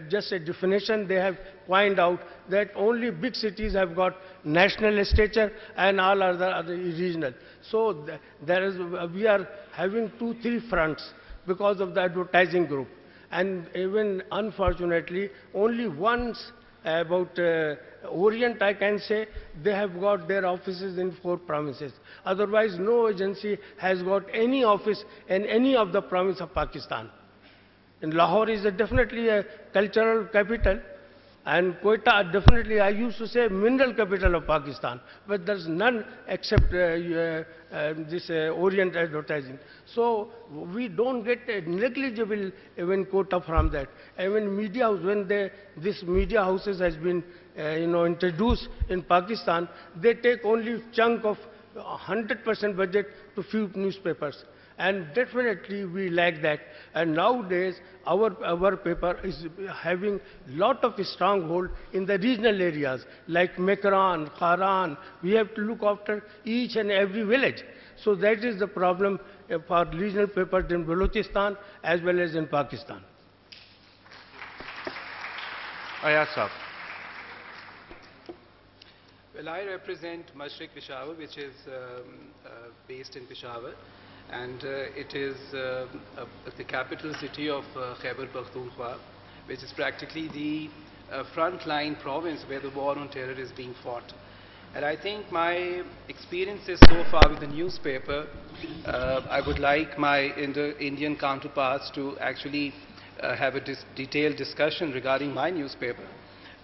just a definition they have coined out, that only big cities have got national stature and all other are regional. So we are having 2-3 fronts because of the advertising group. And even unfortunately, only once about Orient, I can say, they have got their offices in 4 provinces. Otherwise, no agency has got any office in any of the province of Pakistan. And Lahore is definitely a cultural capital, and Quetta definitely, I used to say, mineral capital of Pakistan, but there's none except this Orient advertising. So we don't get a negligible even quota from that. Even media house, when this media houses has been introduced in Pakistan, they take only chunk of 100% budget to few newspapers. And definitely we lack that. And nowadays our paper is having lot of stronghold in the regional areas like Mekran, Kharan. We have to look after each and every village. So that is the problem for regional papers in Balochistan as well as in Pakistan. Ayaz Saab. Well, I represent Mashriq Peshawar, which is based in Peshawar. And it is the capital city of Khyber Pakhtunkhwa, which is practically the frontline province where the war on terror is being fought. And I think my experiences so far with the newspaper, I would like my Indian counterparts to actually have a detailed discussion regarding my newspaper.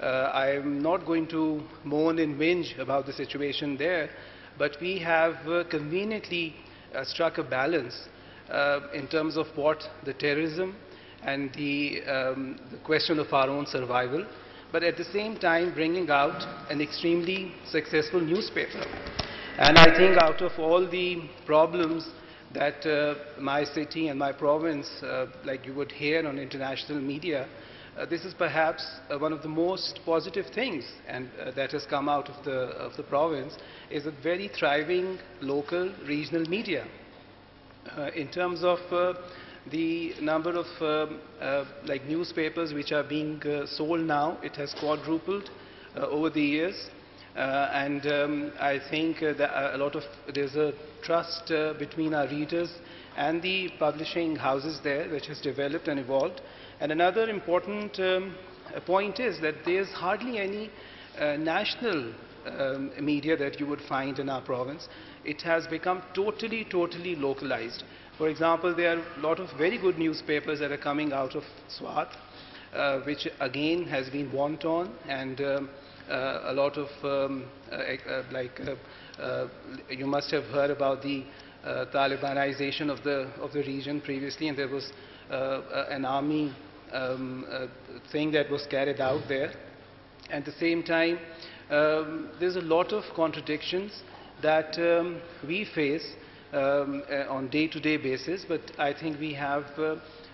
I am not going to moan and whinge about the situation there, but we have conveniently struck a balance in terms of what the terrorism and the question of our own survival, but at the same time bringing out an extremely successful newspaper. And I think out of all the problems that my city and my province, like you would hear on international media, this is perhaps one of the most positive things and that has come out of the province, is a very thriving local regional media. In terms of the number of like newspapers which are being sold now, it has quadrupled over the years. And I think that there's a trust between our readers and the publishing houses there, which has developed and evolved. And another important point is that there's hardly any national media that you would find in our province. It has become totally localized. For example, there are a lot of very good newspapers that are coming out of Swat, which again has been wanton, and a lot of you must have heard about the Talibanization of the region previously, and there was an army thing that was carried out there. At the same time, there's a lot of contradictions that we face on day-to-day basis, but I think we have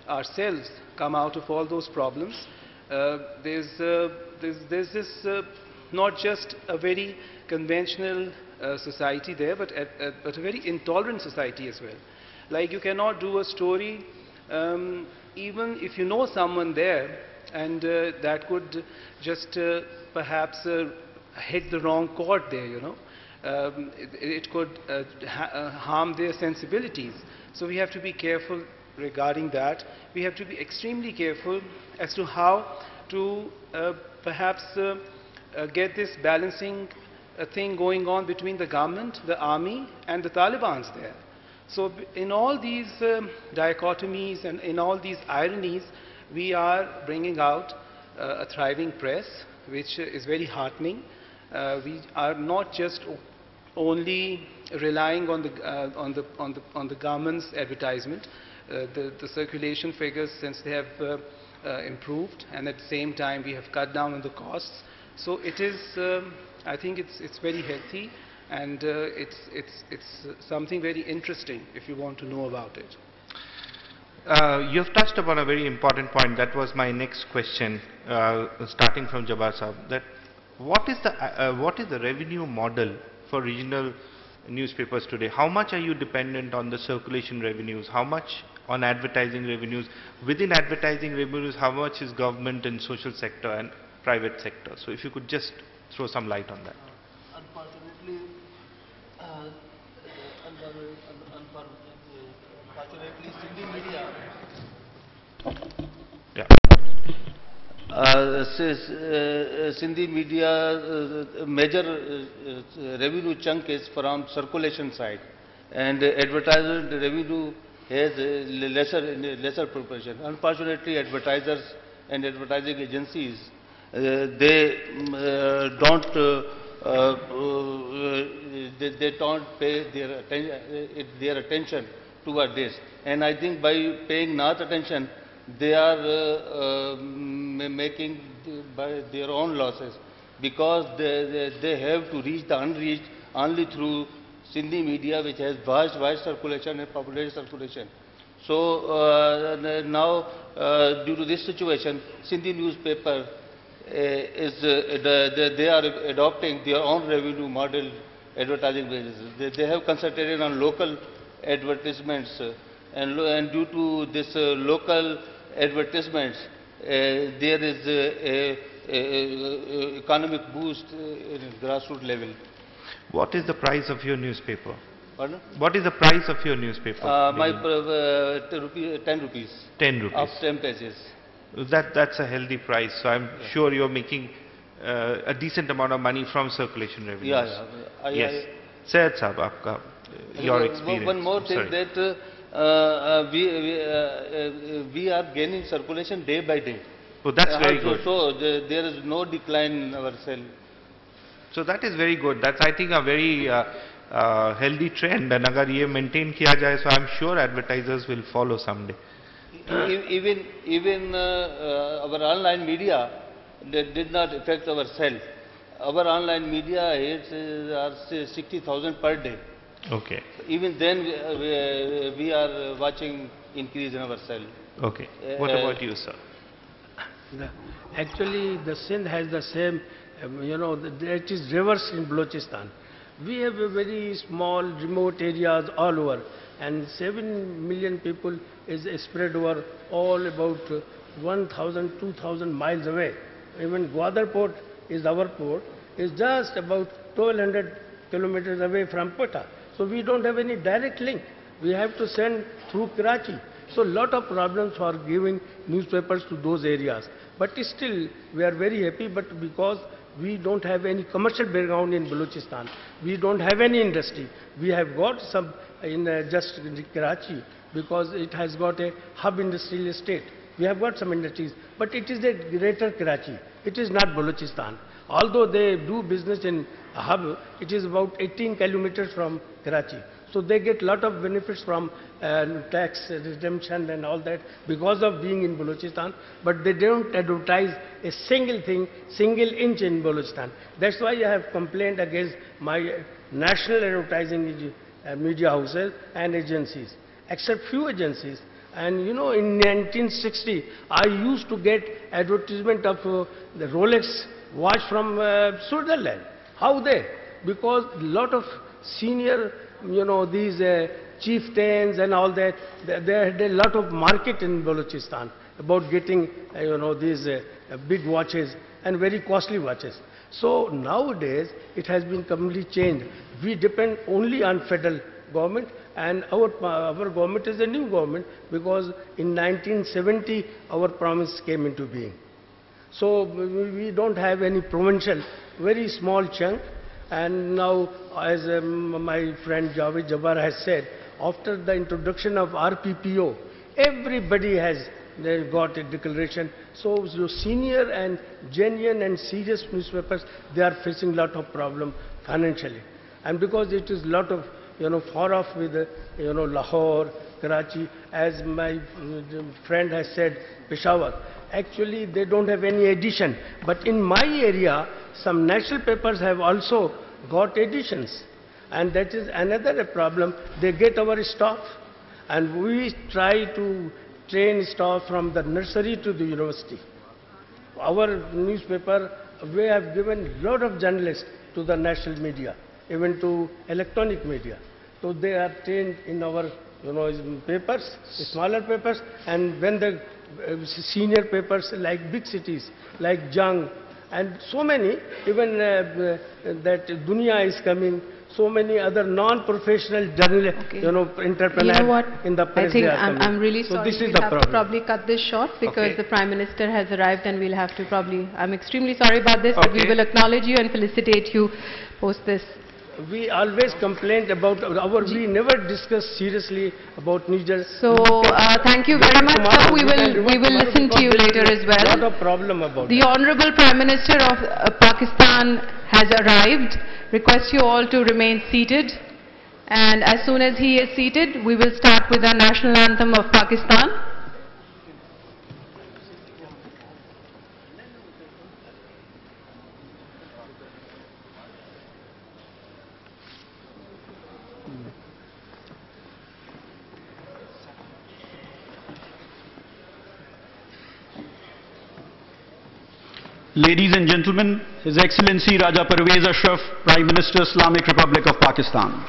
ourselves come out of all those problems. There's this not just a very conventional society there, but a very intolerant society as well. Like, you cannot do a story even if you know someone there, and that could just perhaps hit the wrong chord there, you know. It could harm their sensibilities. So we have to be careful regarding that. We have to be extremely careful as to how to perhaps get this balancing thing going on between the government, the army, and the Talibans there. So in all these dichotomies and in all these ironies, we are bringing out a thriving press, which is very heartening. We are not just only relying on the government's advertisement. The circulation figures, since they have improved, and at the same time we have cut down on the costs. So it is, I think it's very healthy, and it's something very interesting if you want to know about it. You have touched upon a very important point. That was my next question, starting from Jabbar Sahab. That what is the revenue model for regional newspapers today? How much are you dependent on the circulation revenues? How much on advertising revenues? Within advertising revenues, how much is government and social sector and private sector? So if you could just throw some light on that. Unfortunately, Sindhi media. Yeah. Sindhi media major revenue chunk is from circulation side, and advertisement revenue has lesser proportion. Unfortunately, advertisers and advertising agencies they don't pay their attention toward this, and I think by paying not attention, they are making by their own losses, because they have to reach the unreached only through Sindhi media, which has wide circulation and population circulation. So now, due to this situation, Sindhi newspaper they are adopting their own revenue model, advertising basis. They have concentrated on local advertisements, and due to this local advertisements, there is a economic boost in grassroots level. What is the price of your newspaper? Pardon? What is the price of your newspaper? My 10 rupees. 10 rupees. Of 10 pages. That's a healthy price. So I'm sure you're making a decent amount of money from circulation revenues. Yeah. Yes. Syed Sahab, aapka, your experience. One more thing, Sorry. that we are gaining circulation day by day. Oh, that's very good. So there is no decline in our sale. So that is very good. That's, I think, a very healthy trend. And agar ye maintain kiya jaye, so I'm sure advertisers will follow someday. Even our online media, that did not affect our sale. Our online media hits are 60,000 per day. Okay. Even then, we are watching increase in our sale. Okay. What about you, sir? Actually, the Sindh has the same, it is reverse in Balochistan. We have a very small, remote areas all over, and 7 million people is spread over all about 1,000, 2,000 miles away. Even Gwadar port is our port, is just about 1,200 kilometers away from Quetta. So we don't have any direct link. We have to send through Karachi. So lot of problems for giving newspapers to those areas. But still, we are very happy, but because we don't have any commercial background in Balochistan, we don't have any industry. We have got some in just in Karachi, because it has got a hub industrial estate. We have got some industries, but it is a greater Karachi. It is not Balochistan. Although they do business in a hub, it is about 18 kilometers from Karachi. So they get lot of benefits from tax redemption and all that because of being in Balochistan, but they don't advertise a single thing, single inch in Balochistan. That's why I have complained against my national advertising media houses and agencies, except few agencies. And you know, in 1960, I used to get advertisement of the Rolex watch from Switzerland. How they? Because lot of senior, you know, these chieftains and all that, they had a lot of market in Balochistan about getting, you know, these big watches and very costly watches. So nowadays, it has been completely changed. We depend only on federal government, and our government is a new government because in 1970 our promise came into being. So we don't have any provincial, very small chunk. And now, as my friend Javed Jabbar has said, after the introduction of RPPO, everybody has got a declaration. So senior and genuine and serious newspapers, they are facing a lot of problem financially. And because it is a lot of, you know, far off with, you know, Lahore, Karachi, as my friend has said, Peshawar, actually they don't have any edition. But in my area, some national papers have also got editions. And that is another problem. They get our staff, and we try to train staff from the nursery to the university. Our newspaper, we have given a lot of journalists to the national media, even to electronic media. So they are trained in our, you know, papers, smaller papers, and when the senior papers like big cities, like Jang, and so many, even that Dunia is coming, so many other non-professional journalists, you know, entrepreneurs you know what? in the press. I think they are coming. I'm really so sorry. this is We'll the have to problem. probably cut this short because Okay. the Prime Minister has arrived and we'll have to probably, I'm extremely sorry about this, but we Okay. will acknowledge you and felicitate you post this. We always complained about we never discuss seriously about Niger. So thank you very much, sir. We will listen to you later as well. Not a problem about The that. Honorable Prime Minister of Pakistan has arrived. Request you all to remain seated. And as soon as he is seated, we will start with our national anthem of Pakistan. Ladies and gentlemen, His Excellency Raja Parvez Ashraf, Prime Minister, Islamic Republic of Pakistan.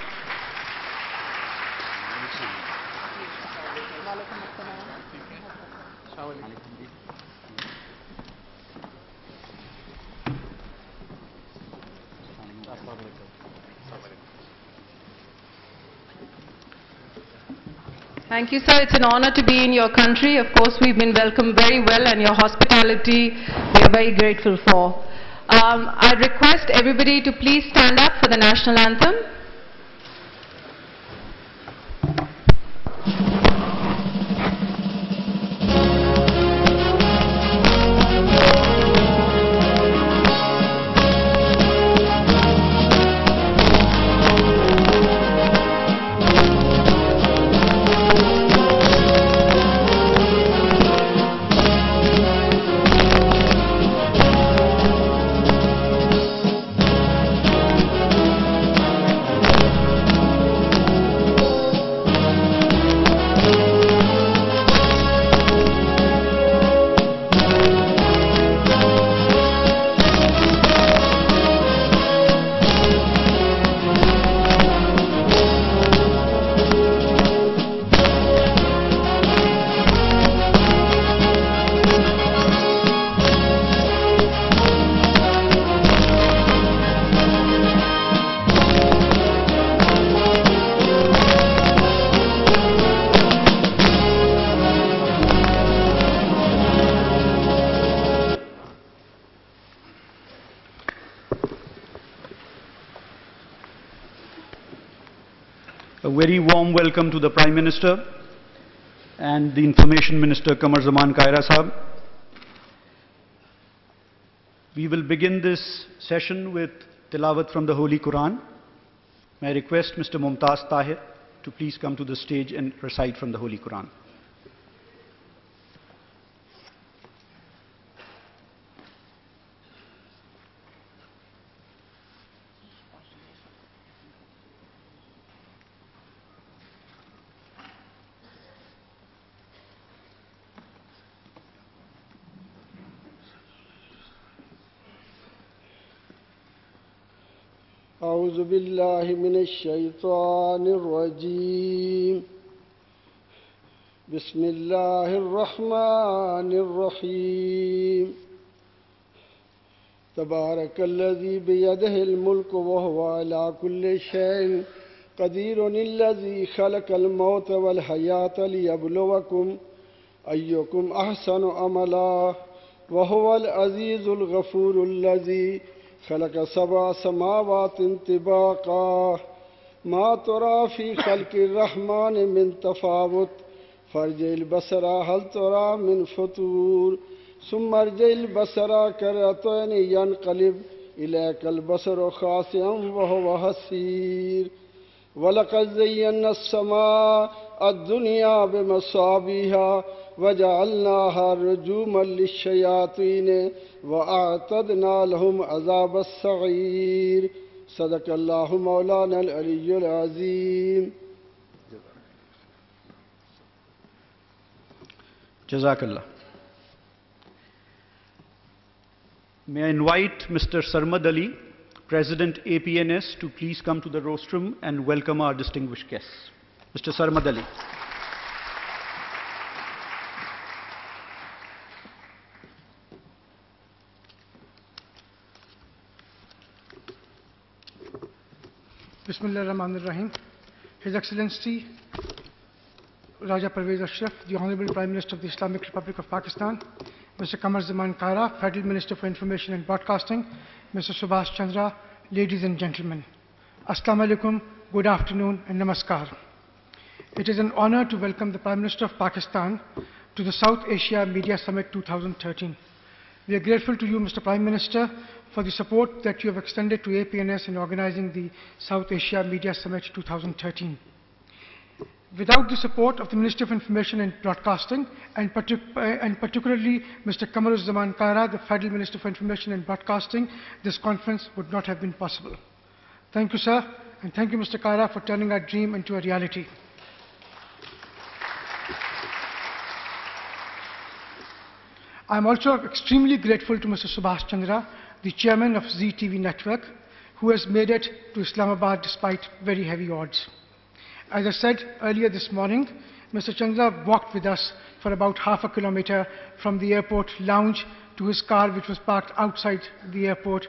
Thank you, sir. It's an honor to be in your country. Of course, we've been welcomed very well, and your hospitality we are very grateful for. I request everybody to please stand up for the national anthem. A very warm welcome to the Prime Minister and the Information Minister Qamar Zaman Kaira Sahab. We will begin this session with tilawat from the Holy Quran. May I request Mr. Mumtaz Tahir to please come to the stage and recite from the Holy Quran. أعوذ بالله من الشيطان الرجيم بسم الله الرحمن الرحيم تبارك الذي بيده الملك وهو على كل شيء قدير الذي خلق الموت والحياة ليبلوكم أيكم أحسن عملا وهو العزيز الغفور الذي خلق 7 سماوات طباقا ما ترى في خلق الرحمن من تفاوت فارجع البصر هل ترى من فطور ثم ارجع البصر كرتين ينقلب إليك البصر خاسئا وهو حسير ولقد زينا السماء الدنيا بمصابيح وجعلناها رجوما للشياطين وأعتدنا لهم عذاب السعير صدق الله مولانا العلي العظيم. Jazakallah. May I invite Mr. Sarmad Ali, President APNS, to please come to the rostrum and welcome our distinguished guests. Mr. Sarmad Ali. Bismillah ar-Rahman ar-Rahim. His Excellency Raja Pervez Ashraf, the Honorable Prime Minister of the Islamic Republic of Pakistan, Mr. Qamar Zaman Kara, Federal Minister for Information and Broadcasting, Mr. Subhash Chandra, ladies and gentlemen. Assalamu alaikum, good afternoon and namaskar. It is an honor to welcome the Prime Minister of Pakistan to the South Asia Media Summit 2013. We are grateful to you, Mr. Prime Minister, for the support that you have extended to APNS in organizing the South Asia Media Summit 2013. Without the support of the Ministry of Information and Broadcasting, and particularly Mr. Qamar Zaman Kara, the Federal Minister for Information and Broadcasting, this conference would not have been possible. Thank you, sir, and thank you, Mr. Kara, for turning our dream into a reality. I am also extremely grateful to Mr. Subhash Chandra, the chairman of Zee TV Network, who has made it to Islamabad despite very heavy odds. As I said earlier this morning, Mr. Chandra walked with us for about half a kilometer from the airport lounge to his car, which was parked outside the airport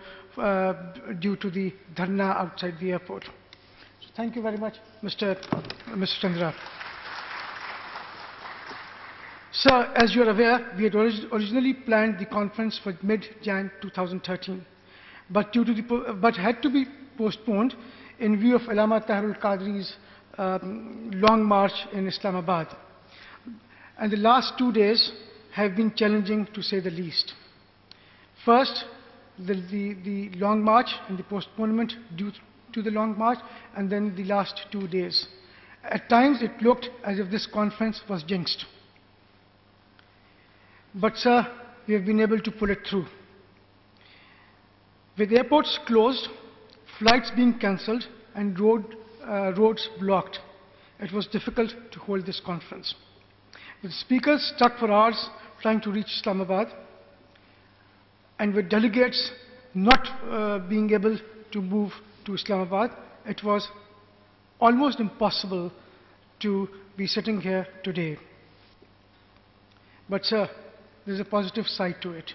due to the dharna outside the airport. So thank you very much, Mr. Chandra. Sir, as you are aware, we had originally planned the conference for mid-Jan 2013, but had to be postponed in view of Allama Tahirul Qadri's long march in Islamabad. And the last 2 days have been challenging, to say the least. First, the long march and the postponement due to the long march, and then the last 2 days. At times it looked as if this conference was jinxed. But sir, we have been able to pull it through. With airports closed, flights being cancelled, and roads blocked, it was difficult to hold this conference. With speakers stuck for hours trying to reach Islamabad, and with delegates not being able to move to Islamabad, it was almost impossible to be sitting here today. But sir, there's a positive side to it,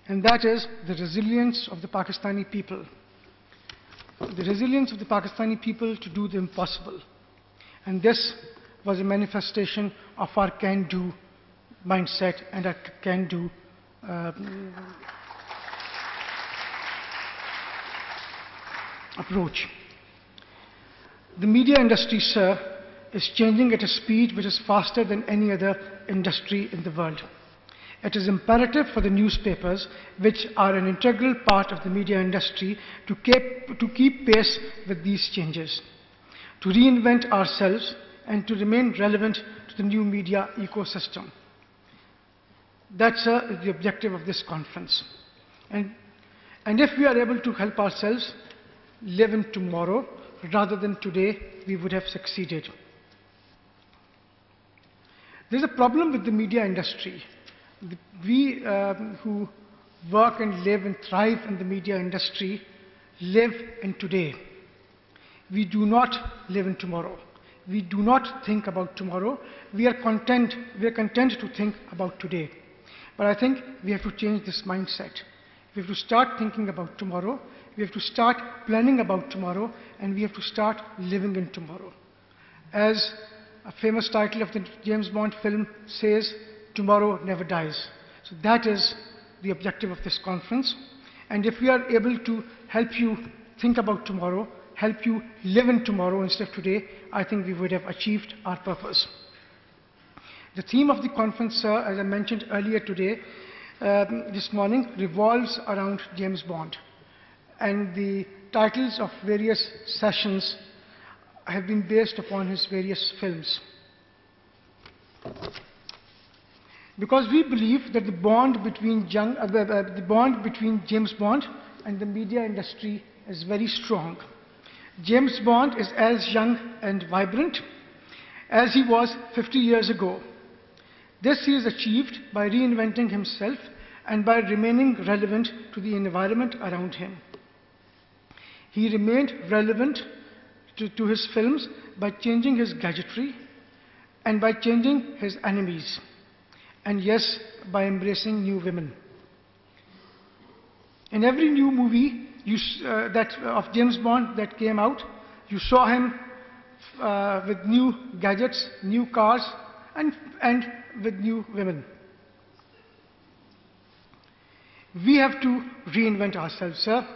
and that is the resilience of the Pakistani people. The resilience of the Pakistani people to do the impossible. And this was a manifestation of our can-do mindset and our can-do approach. The media industry, sir, is changing at a speed which is faster than any other industry in the world. It is imperative for the newspapers, which are an integral part of the media industry, to keep pace with these changes. to reinvent ourselves and to remain relevant to the new media ecosystem. That, sir, is the objective of this conference. And if we are able to help ourselves live in tomorrow rather than today, we would have succeeded. There's a problem with the media industry. We who work and live and thrive in the media industry live in today. We do not live in tomorrow. We do not think about tomorrow. We are content to think about today. But I think we have to change this mindset. We have to start thinking about tomorrow. We have to start planning about tomorrow, and we have to start living in tomorrow. As a famous title of the James Bond film says, tomorrow never dies. So that is the objective of this conference. And if we are able to help you think about tomorrow, help you live in tomorrow instead of today, I think we would have achieved our purpose. The theme of the conference, sir, as I mentioned earlier today, this morning, revolves around James Bond. And the titles of various sessions have been based upon his various films. Because we believe that the bond between James Bond and the media industry is very strong. James Bond is as young and vibrant as he was 50 years ago. This he has achieved by reinventing himself and by remaining relevant to the environment around him. He remained relevant to his films by changing his gadgetry and by changing his enemies, and yes, by embracing new women. In every new movie of James Bond that came out, you saw him with new gadgets, new cars, and with new women. We have to reinvent ourselves, sir.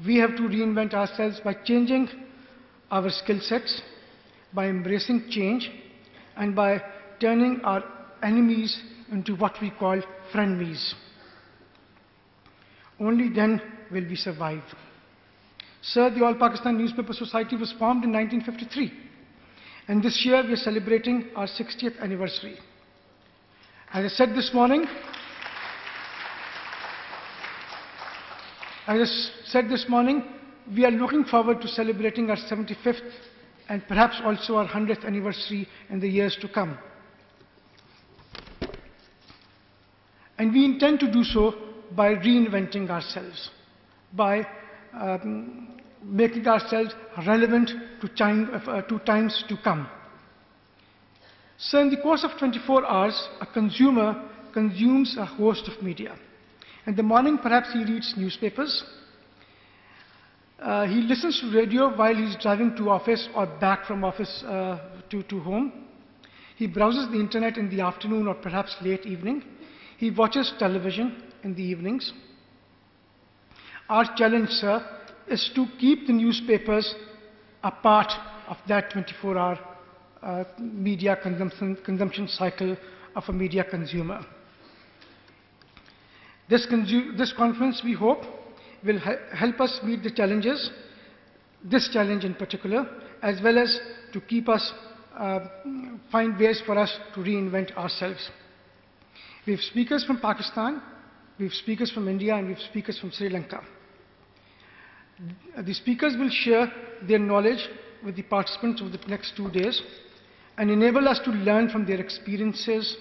We have to reinvent ourselves by changing our skill sets, by embracing change, and by turning our enemies into what we call frenemies. Only then will we survive. Sir, the All Pakistan Newspaper Society was formed in 1953, and this year we are celebrating our 60th anniversary. As I said this morning, we are looking forward to celebrating our 75th and perhaps also our 100th anniversary in the years to come. And we intend to do so by reinventing ourselves, by making ourselves relevant to times to come. So in the course of 24 hours, a consumer consumes a host of media. In the morning, perhaps he reads newspapers. He listens to radio while he's driving to office or back from office to home. He browses the internet in the afternoon or perhaps late evening. He watches television in the evenings. Our challenge, sir, is to keep the newspapers a part of that 24-hour media consumption cycle of a media consumer. This conference, we hope, will help us meet the challenges, this challenge in particular, as well as to keep us, find ways for us to reinvent ourselves. We have speakers from Pakistan, we have speakers from India, and we have speakers from Sri Lanka. The speakers will share their knowledge with the participants over the next 2 days and enable us to learn from their experiences,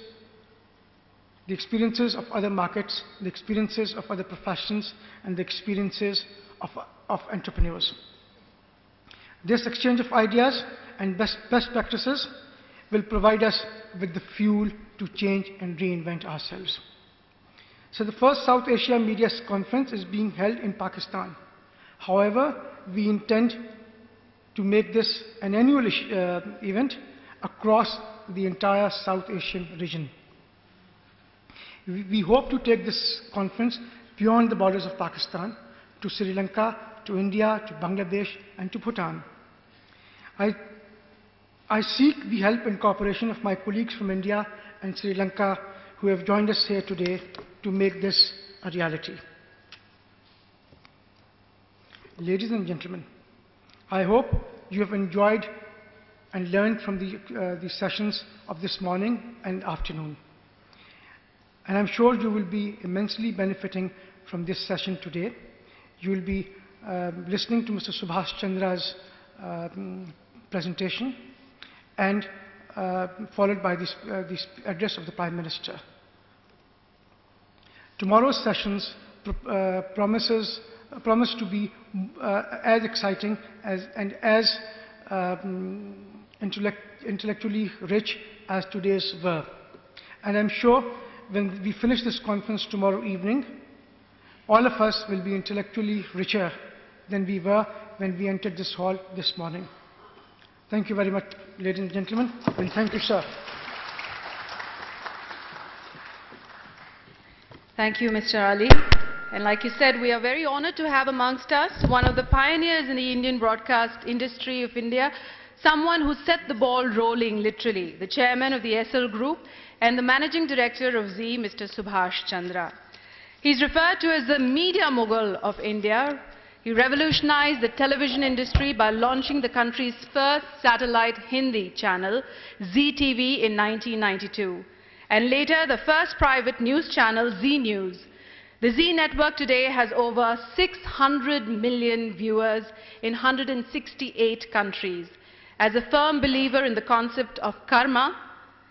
the experiences of other markets, the experiences of other professions, and the experiences of entrepreneurs. This exchange of ideas and best practices will provide us with the fuel to change and reinvent ourselves. So the first South Asia Media Conference is being held in Pakistan. However, we intend to make this an annual event across the entire South Asian region. We hope to take this conference beyond the borders of Pakistan, to Sri Lanka, to India, to Bangladesh, and to Bhutan. I seek the help and cooperation of my colleagues from India and Sri Lanka who have joined us here today to make this a reality. Ladies and gentlemen, I hope you have enjoyed and learned from the sessions of this morning and afternoon. And I'm sure you will be immensely benefiting from this session today. You will be listening to Mr. Subhash Chandra's presentation and followed by this address of the Prime Minister. Tomorrow's sessions promise to be as exciting and as intellectually rich as today's were. And I'm sure when we finish this conference tomorrow evening, all of us will be intellectually richer than we were when we entered this hall this morning. Thank you very much, ladies and gentlemen, and thank you, sir. Thank you, Mr. Ali. And like you said, we are very honored to have amongst us one of the pioneers in the Indian broadcast industry of India, someone who set the ball rolling, literally, the chairman of the SL Group and the managing director of Zee, Mr. Subhash Chandra. He's referred to as the media Mughal of India. He revolutionized the television industry by launching the country's first satellite Hindi channel, Zee TV, in 1992. And later, the first private news channel, Zee News. The Zee network today has over 600 million viewers in 168 countries. As a firm believer in the concept of karma,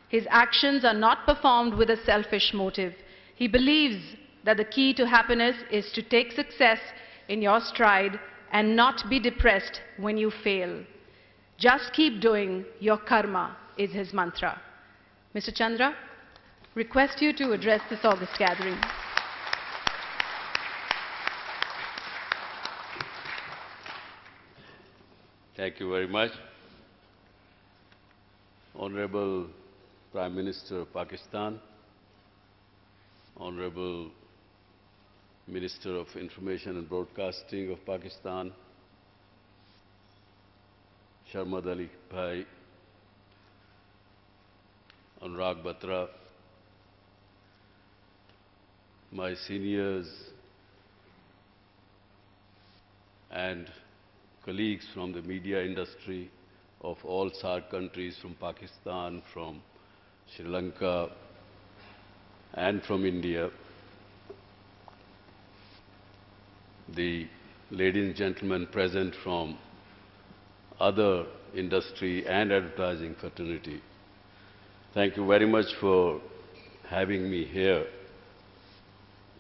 his actions are not performed with a selfish motive. He believes that the key to happiness is to take success in your stride and not be depressed when you fail. Just keep doing your karma is his mantra. Mr. Chandra, request you to address this august gathering. Thank you very much. Honorable Prime Minister of Pakistan, Honorable Minister of Information and Broadcasting of Pakistan, Sharmad Ali Bhai, Anurag Batra, my seniors and colleagues from the media industry of all SAARC countries, from Pakistan, from Sri Lanka, and from India, the ladies and gentlemen present from other industry and advertising fraternity, thank you very much for having me here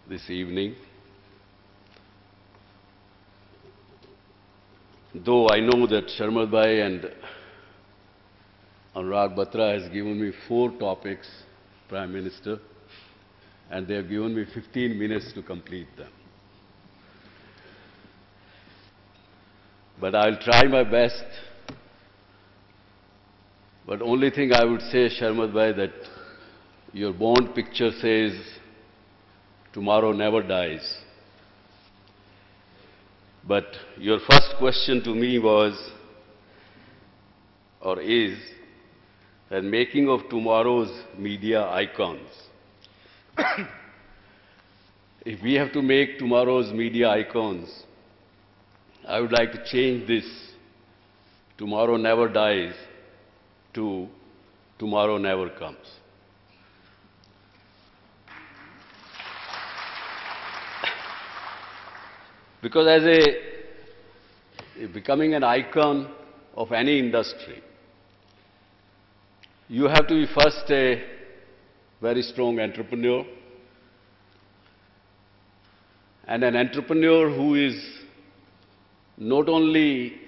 this evening. Though I know that Sharmad Bhai and Anurag Batra has given me 4 topics, Prime Minister, and they have given me 15 minutes to complete them. But I'll try my best. But only thing I would say, Sharmad Bhai, that your Bond picture says, tomorrow never dies. But your first question to me was, or is, that making of tomorrow's media icons. If we have to make tomorrow's media icons, I would like to change this, tomorrow never dies, to tomorrow never comes. Because as becoming an icon of any industry, you have to be first a very strong entrepreneur, and an entrepreneur who is not only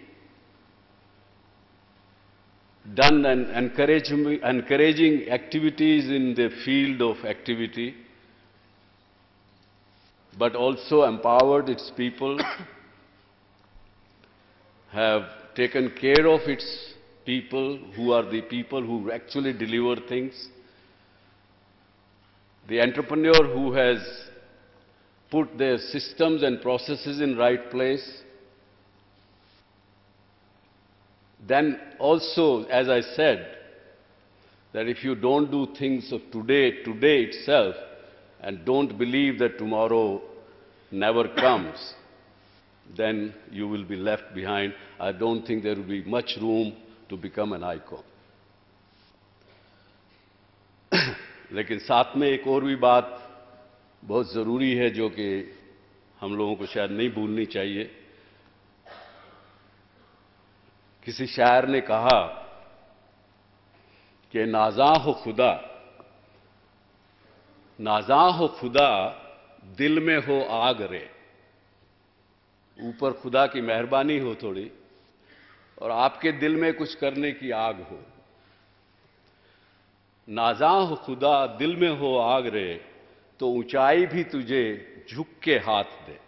done and encouraging activities in the field of activity, but also empowered its people, have taken care of its people, who are the people who actually deliver things. The entrepreneur who has put their systems and processes in right place. Then also, as I said, that if you don't do things of today itself, and don't believe that tomorrow never comes, then you will be left behind. I don't think there will be much room to become an icon. लेकिन साथ में एक और भी बात बहुत ज़रूरी है जो कि हम लोगों को शायद नहीं भूलनी चाहिए. किसी शायर ने कहा कि नाज़ां हो खुदा, नाज़ां हो खुदा, दिल में हो आग रे. ऊपर खुदा की मेहरबानी हो थोड़ी और आपके दिल में कुछ करने की आग हो. नाज़ां हो खुदा, दिल में हो आग रे, तो ऊंचाई भी तुझे झुक के हाथ दे.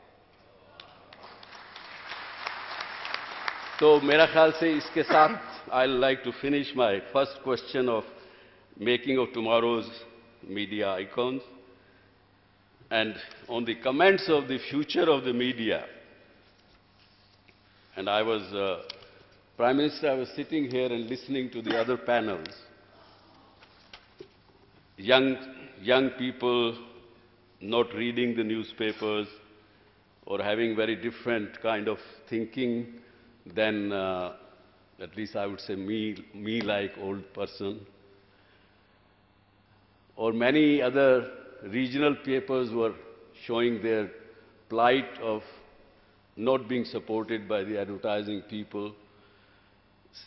तो मेरा ख्याल से इसके साथ I'd like to finish my first question of making of tomorrow's media icons. And on the comments of the future of the media, and I was, Prime Minister, I was sitting here and listening to the other panels. Young people not reading the newspapers or having very different kind of thinking than, at least I would say, me like old person. Or many other regional papers were showing their plight of not being supported by the advertising people.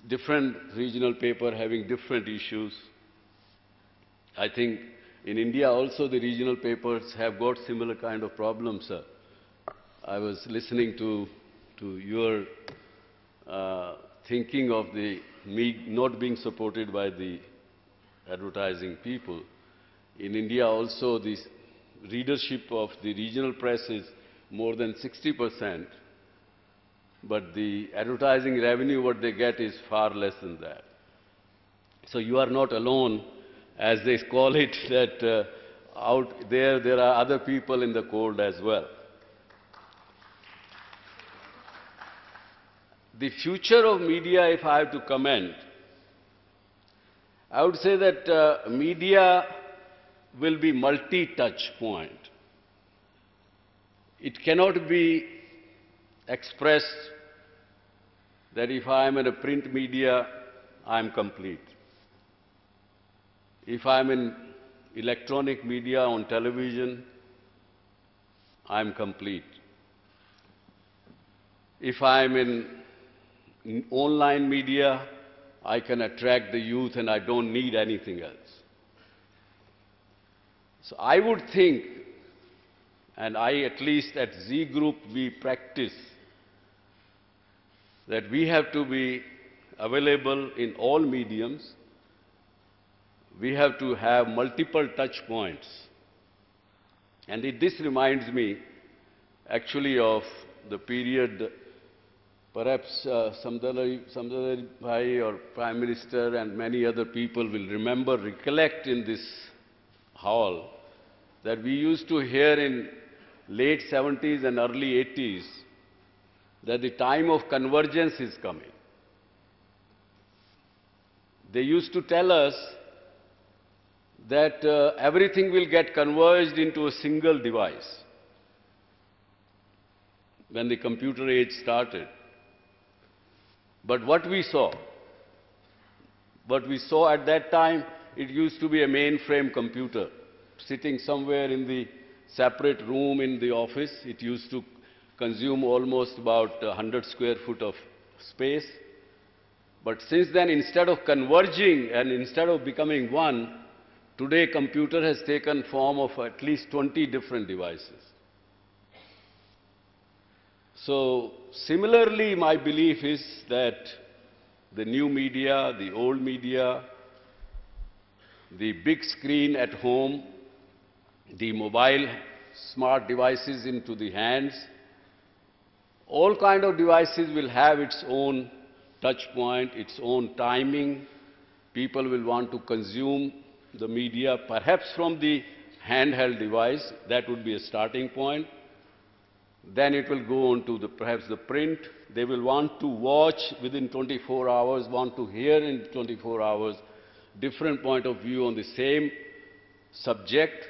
Different regional paper having different issues. I think in India also the regional papers have got similar kind of problems, sir. I was listening to your thinking of the not being supported by the advertising people. In India also the readership of the regional press is more than 60%, but the advertising revenue what they get is far less than that. So you are not alone, as they call it, that out there are other people in the cold as well. The future of media, if I have to comment, I would say that media will be multi-touch point. It cannot be expressed that if I am in a print media, I am complete. If I am in electronic media on television, I am complete. If I am in online media, I can attract the youth and I don't need anything else. So I would think, and I at least at Z Group we practice, that we have to be available in all mediums. We have to have multiple touch points. And this reminds me actually of the period, perhaps Samdar Bhai or Prime Minister and many other people will remember, recollect in this hall, that we used to hear in late 70s and early 80s that the time of convergence is coming. They used to tell us that everything will get converged into a single device when the computer age started. But what we saw at that time, it used to be a mainframe computer sitting somewhere in the separate room in the office. It used to consume almost about 100 square foot of space. But since then, instead of converging and instead of becoming one, today computer has taken form of at least 20 different devices. So similarly, my belief is that the new media, the old media, the big screen at home, the mobile smart devices into the hands, all kind of devices will have its own touch point, its own timing. People will want to consume the media, perhaps from the handheld device. That would be a starting point. Then it will go on to perhaps the print. They will want to watch within 24 hours, want to hear in 24 hours, different point of view on the same subject.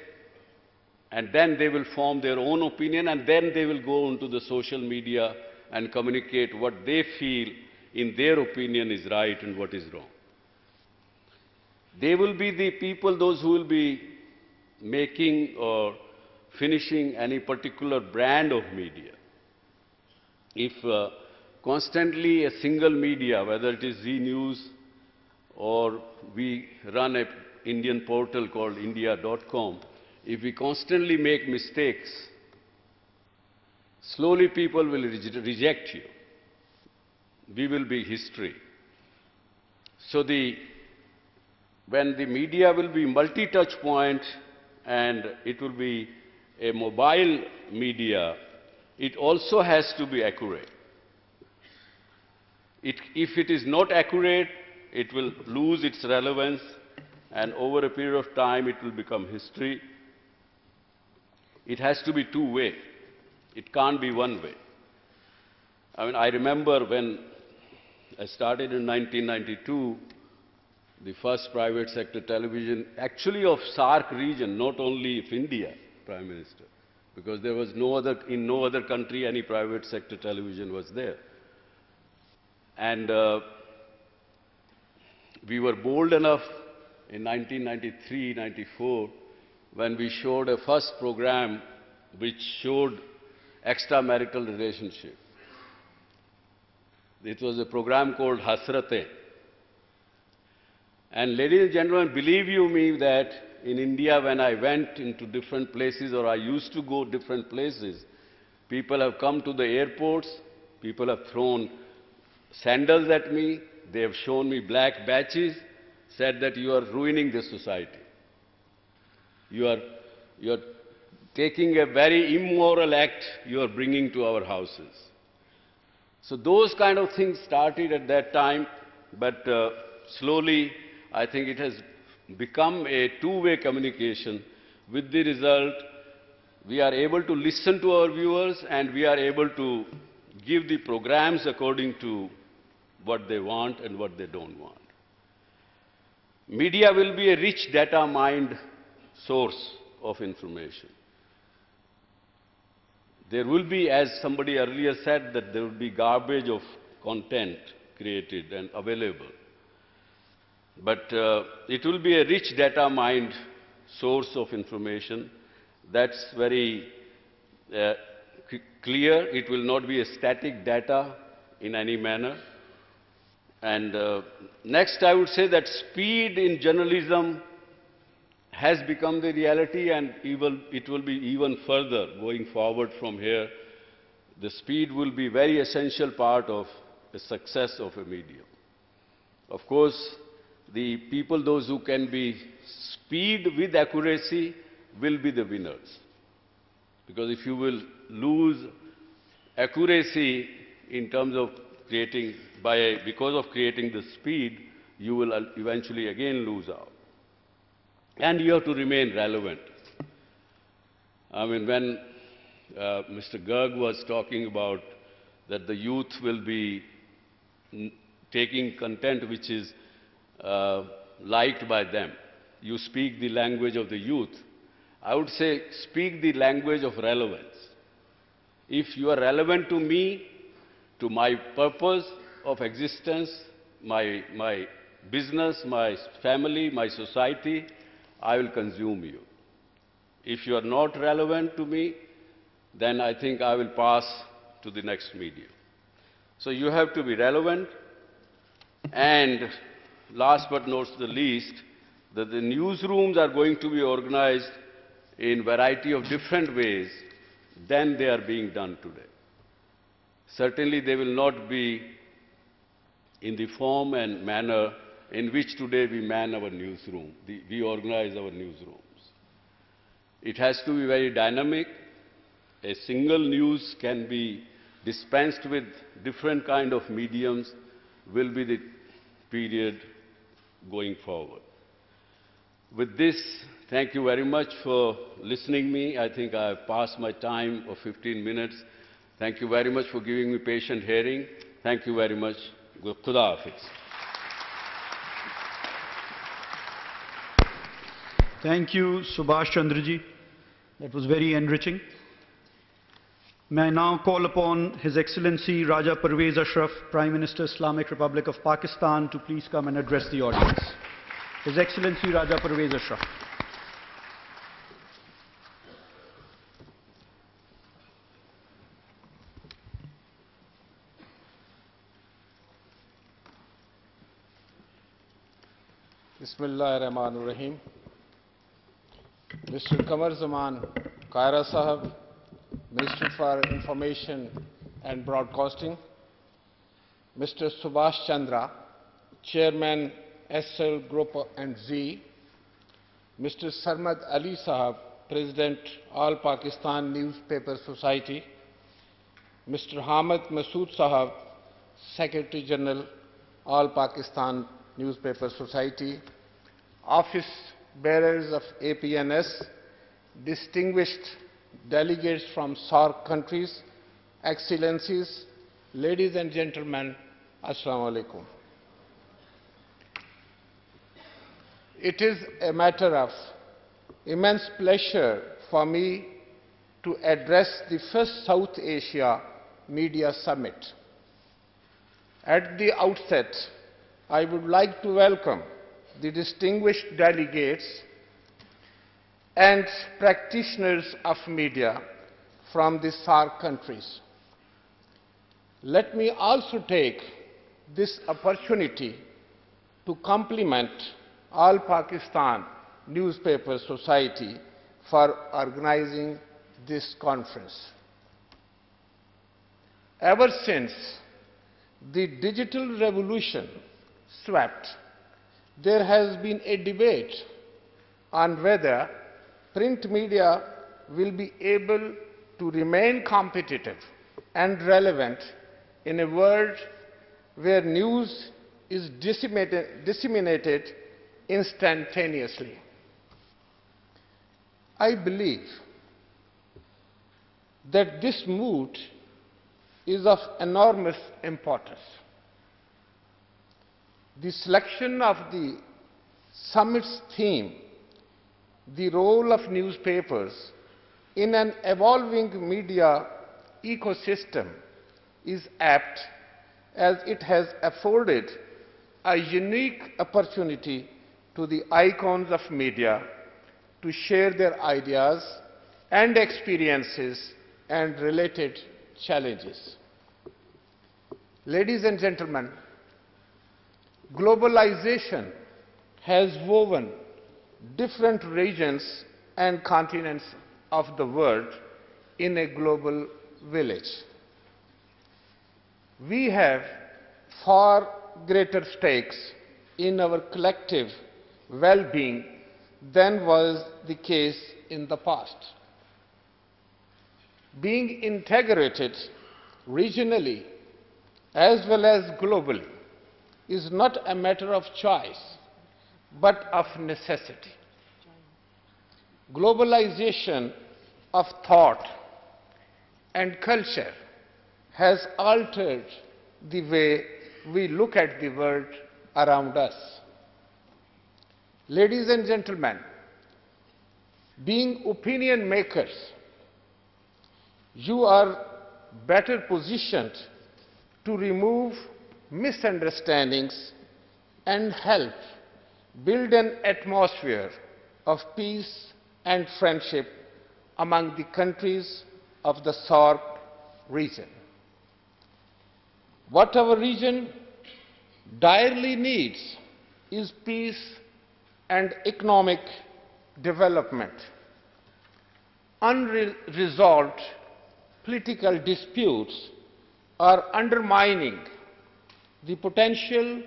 And then they will form their own opinion, and then they will go into the social media and communicate what they feel in their opinion is right and what is wrong. They will be the people, those who will be making or finishing any particular brand of media. If constantly a single media, whether it is Zee News or we run an Indian portal called India.com, if we constantly make mistakes, slowly people will reject you. We will be history. So when the media will be multi-touch point and it will be a mobile media, it also has to be accurate. If it is not accurate, it will lose its relevance, and over a period of time it will become history. It has to be two-way. It can't be one way. I mean, I remember when I started in 1992, the first private sector television, actually of SAARC region, not only of India, Prime Minister, because there was in no other country any private sector television was there. And we were bold enough in 1993-94 when we showed a first program which showed extramarital relationship. It was a program called Hasrate. And ladies and gentlemen, believe you me that in India when I went into different places, or I used to go different places, people have come to the airports, people have thrown sandals at me, they have shown me black badges, said that you are ruining the society. You are taking a very immoral act you are bringing to our houses. So those kind of things started at that time, but slowly I think it has become a two-way communication. With the result, we are able to listen to our viewers and we are able to give the programs according to what they want and what they don't want. Media will be a rich data mined source of information. There will be, as somebody earlier said, that there will be garbage of content created and available. But it will be a rich data mined source of information. That's very clear. It will not be a static data in any manner. And next, I would say that speed in journalism has become the reality, and it will be even further going forward from here. The speed will be a very essential part of the success of a medium. Of course, the people, those who can be speed with accuracy, will be the winners. Because if you will lose accuracy in terms of creating, because of creating the speed, you will eventually again lose out. And you have to remain relevant. I mean, when Mr. Garg was talking about that the youth will be taking content which is liked by them. You speak the language of the youth. I would say speak the language of relevance. If you are relevant to me, to my purpose of existence, my business, my family, my society, I will consume you. If you are not relevant to me, then I think I will pass to the next medium. So you have to be relevant, and last but not the least, that the newsrooms are going to be organized in variety of different ways than they are being done today. Certainly they will not be in the form and manner in which today we man our newsroom, we organize our newsrooms. It has to be very dynamic. A single news can be dispensed with different kind of mediums, will be the period going forward. With this, thank you very much for listening me. I think I have passed my time of 15 minutes. Thank you very much for giving me patient hearing. Thank you very much. Khuda Hafiz. Thank you, Subhash Chandraji. That was very enriching. May I now call upon His Excellency Raja Parvez Ashraf, Prime Minister, Islamic Republic of Pakistan, to please come and address the audience. His Excellency Raja Parvez Ashraf. Bismillahirrahmanirrahim. Mr. Qamar Zaman Kaira Sahab, Minister for Information and Broadcasting, Mr. Subhash Chandra, Chairman SL Group and Z, Mr. Sarmad Ali Sahab, President All Pakistan Newspaper Society, Mr. Hamid Masood Sahab, Secretary General All Pakistan Newspaper Society, office bearers of APNS, distinguished delegates from SAARC countries, excellencies, ladies and gentlemen, Assalamu alaikum. It is a matter of immense pleasure for me to address the first South Asia Media Summit. At the outset, I would like to welcome the distinguished delegates and practitioners of media from the SAARC countries. Let me also take this opportunity to compliment All Pakistan Newspaper Society for organizing this conference. Ever since the digital revolution swept, there has been a debate on whether print media will be able to remain competitive and relevant in a world where news is disseminated instantaneously. I believe that this mood is of enormous importance. The selection of the summit's theme, the role of newspapers in an evolving media ecosystem, is apt, as it has afforded a unique opportunity to the icons of media to share their ideas and experiences and related challenges. Ladies and gentlemen, globalization has woven different regions and continents of the world in a global village. We have far greater stakes in our collective well-being than was the case in the past. Being integrated regionally as well as globally is not a matter of choice, but of necessity. Globalization of thought and culture has altered the way we look at the world around us. Ladies and gentlemen, being opinion makers, you are better positioned to remove misunderstandings and help build an atmosphere of peace and friendship among the countries of the SAARC region. What our region direly needs is peace and economic development. Unresolved political disputes are undermining the potential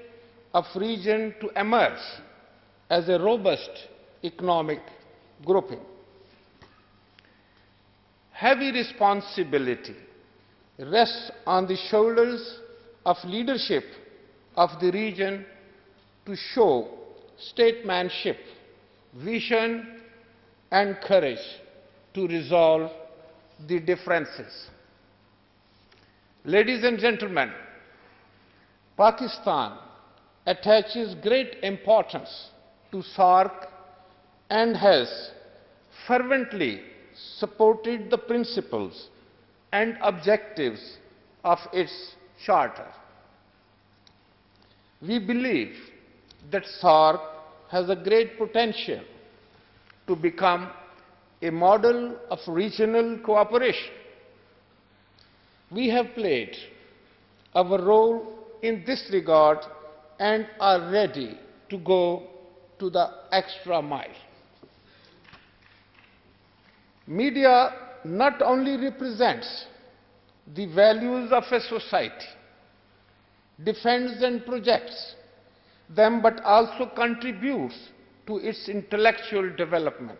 of region to emerge as a robust economic grouping. Heavy responsibility rests on the shoulders of leadership of the region to show statesmanship, vision, and courage to resolve the differences. Ladies and gentlemen, Pakistan attaches great importance to SAARC and has fervently supported the principles and objectives of its charter. We believe that SAARC has a great potential to become a model of regional cooperation. We have played our role in this regard and are ready to go to the extra mile. Media not only represents the values of a society, defends and projects them, but also contributes to its intellectual development.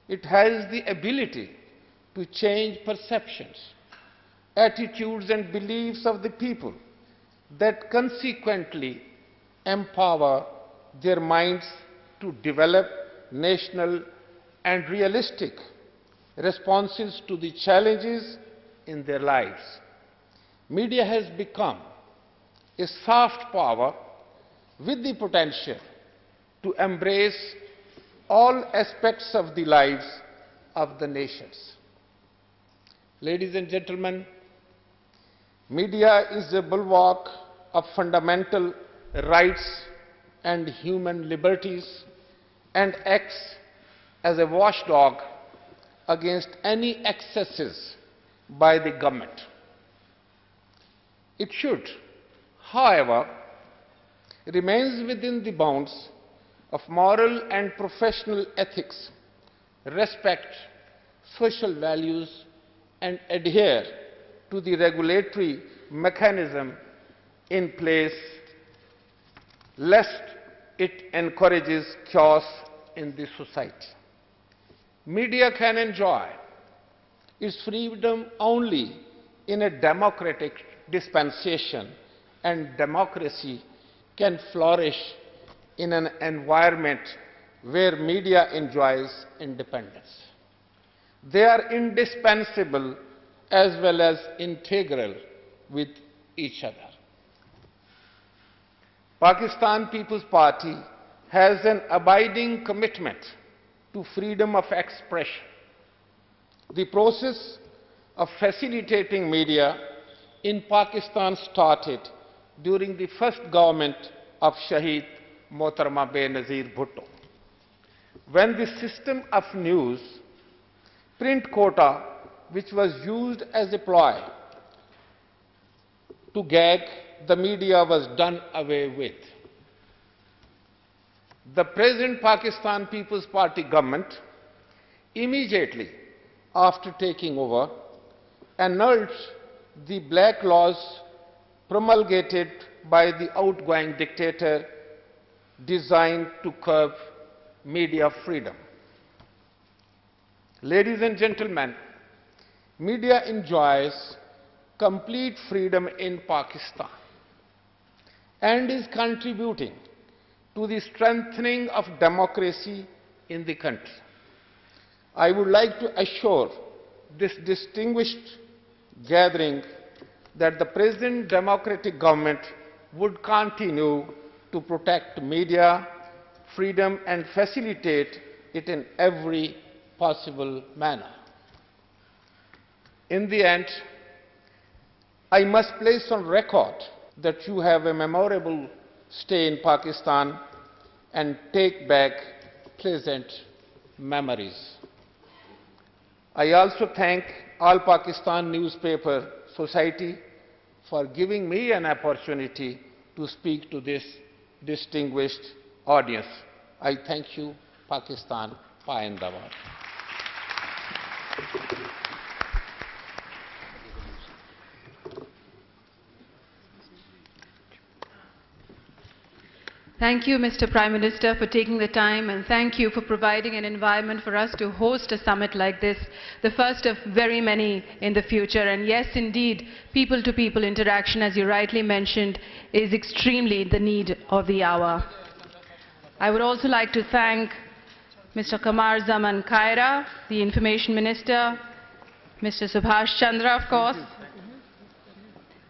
It has the ability to change perceptions, attitudes and beliefs of the people that consequently empower their minds to develop national and realistic responses to the challenges in their lives. Media has become a soft power with the potential to embrace all aspects of the lives of the nations. Ladies and gentlemen, media is a bulwark of fundamental rights and human liberties and acts as a watchdog against any excesses by the government. It should, however, remain within the bounds of moral and professional ethics, respect social values, and adhere to the regulatory mechanism in place, lest it encourages chaos in the society. Media can enjoy its freedom only in a democratic dispensation, and democracy can flourish in an environment where media enjoys independence. They are indispensable as well as integral with each other. Pakistan People's Party has an abiding commitment to freedom of expression. The process of facilitating media in Pakistan started during the first government of Shaheed Mohtarama Benazir Bhutto, when the system of news print quota, which was used as a ploy to gag the media, was done away with. The present Pakistan People's Party government, immediately after taking over, annulled the black laws promulgated by the outgoing dictator designed to curb media freedom. Ladies and gentlemen, media enjoys complete freedom in Pakistan and is contributing to the strengthening of democracy in the country. I would like to assure this distinguished gathering that the present democratic government would continue to protect media freedom and facilitate it in every possible manner. In the end, I must place on record that you have a memorable stay in Pakistan and take back pleasant memories. I also thank All Pakistan Newspaper Society for giving me an opportunity to speak to this distinguished audience. I thank you. Pakistan Paindawar. Thank you, Mr. Prime Minister, for taking the time, and thank you for providing an environment for us to host a summit like this, the first of very many in the future. And yes, indeed, people-to-people interaction, as you rightly mentioned, is extremely the need of the hour. I would also like to thank Mr. Kamar Zaman Khaira, the Information Minister, Mr. Subhash Chandra, of course,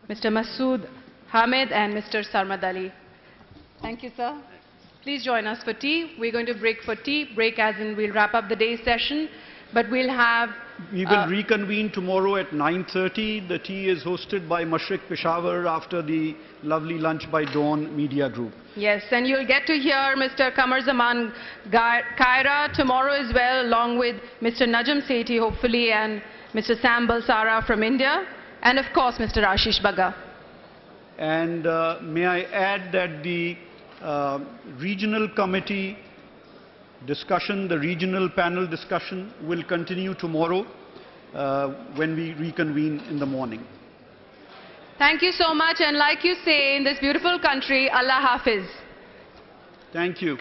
Mr. Masood Hamid, and Mr. Sarmad Ali. Thank you, sir. Please join us for tea. We're going to break for tea. Break as in we'll wrap up the day's session. but we'll have... We will reconvene tomorrow at 9:30. The tea is hosted by Mashriq Peshawar after the lovely lunch by Dawn Media Group. Yes, and you'll get to hear Mr. Kamar Zaman Kaira tomorrow as well, along with Mr. Najam Sethi, hopefully, and Mr. Sam Balsara from India, and of course, Mr. Ashish Baga. And may I add that the regional committee discussion, the regional panel discussion will continue tomorrow when we reconvene in the morning. Thank you so much, and like you say in this beautiful country, Allah Hafiz. Thank you.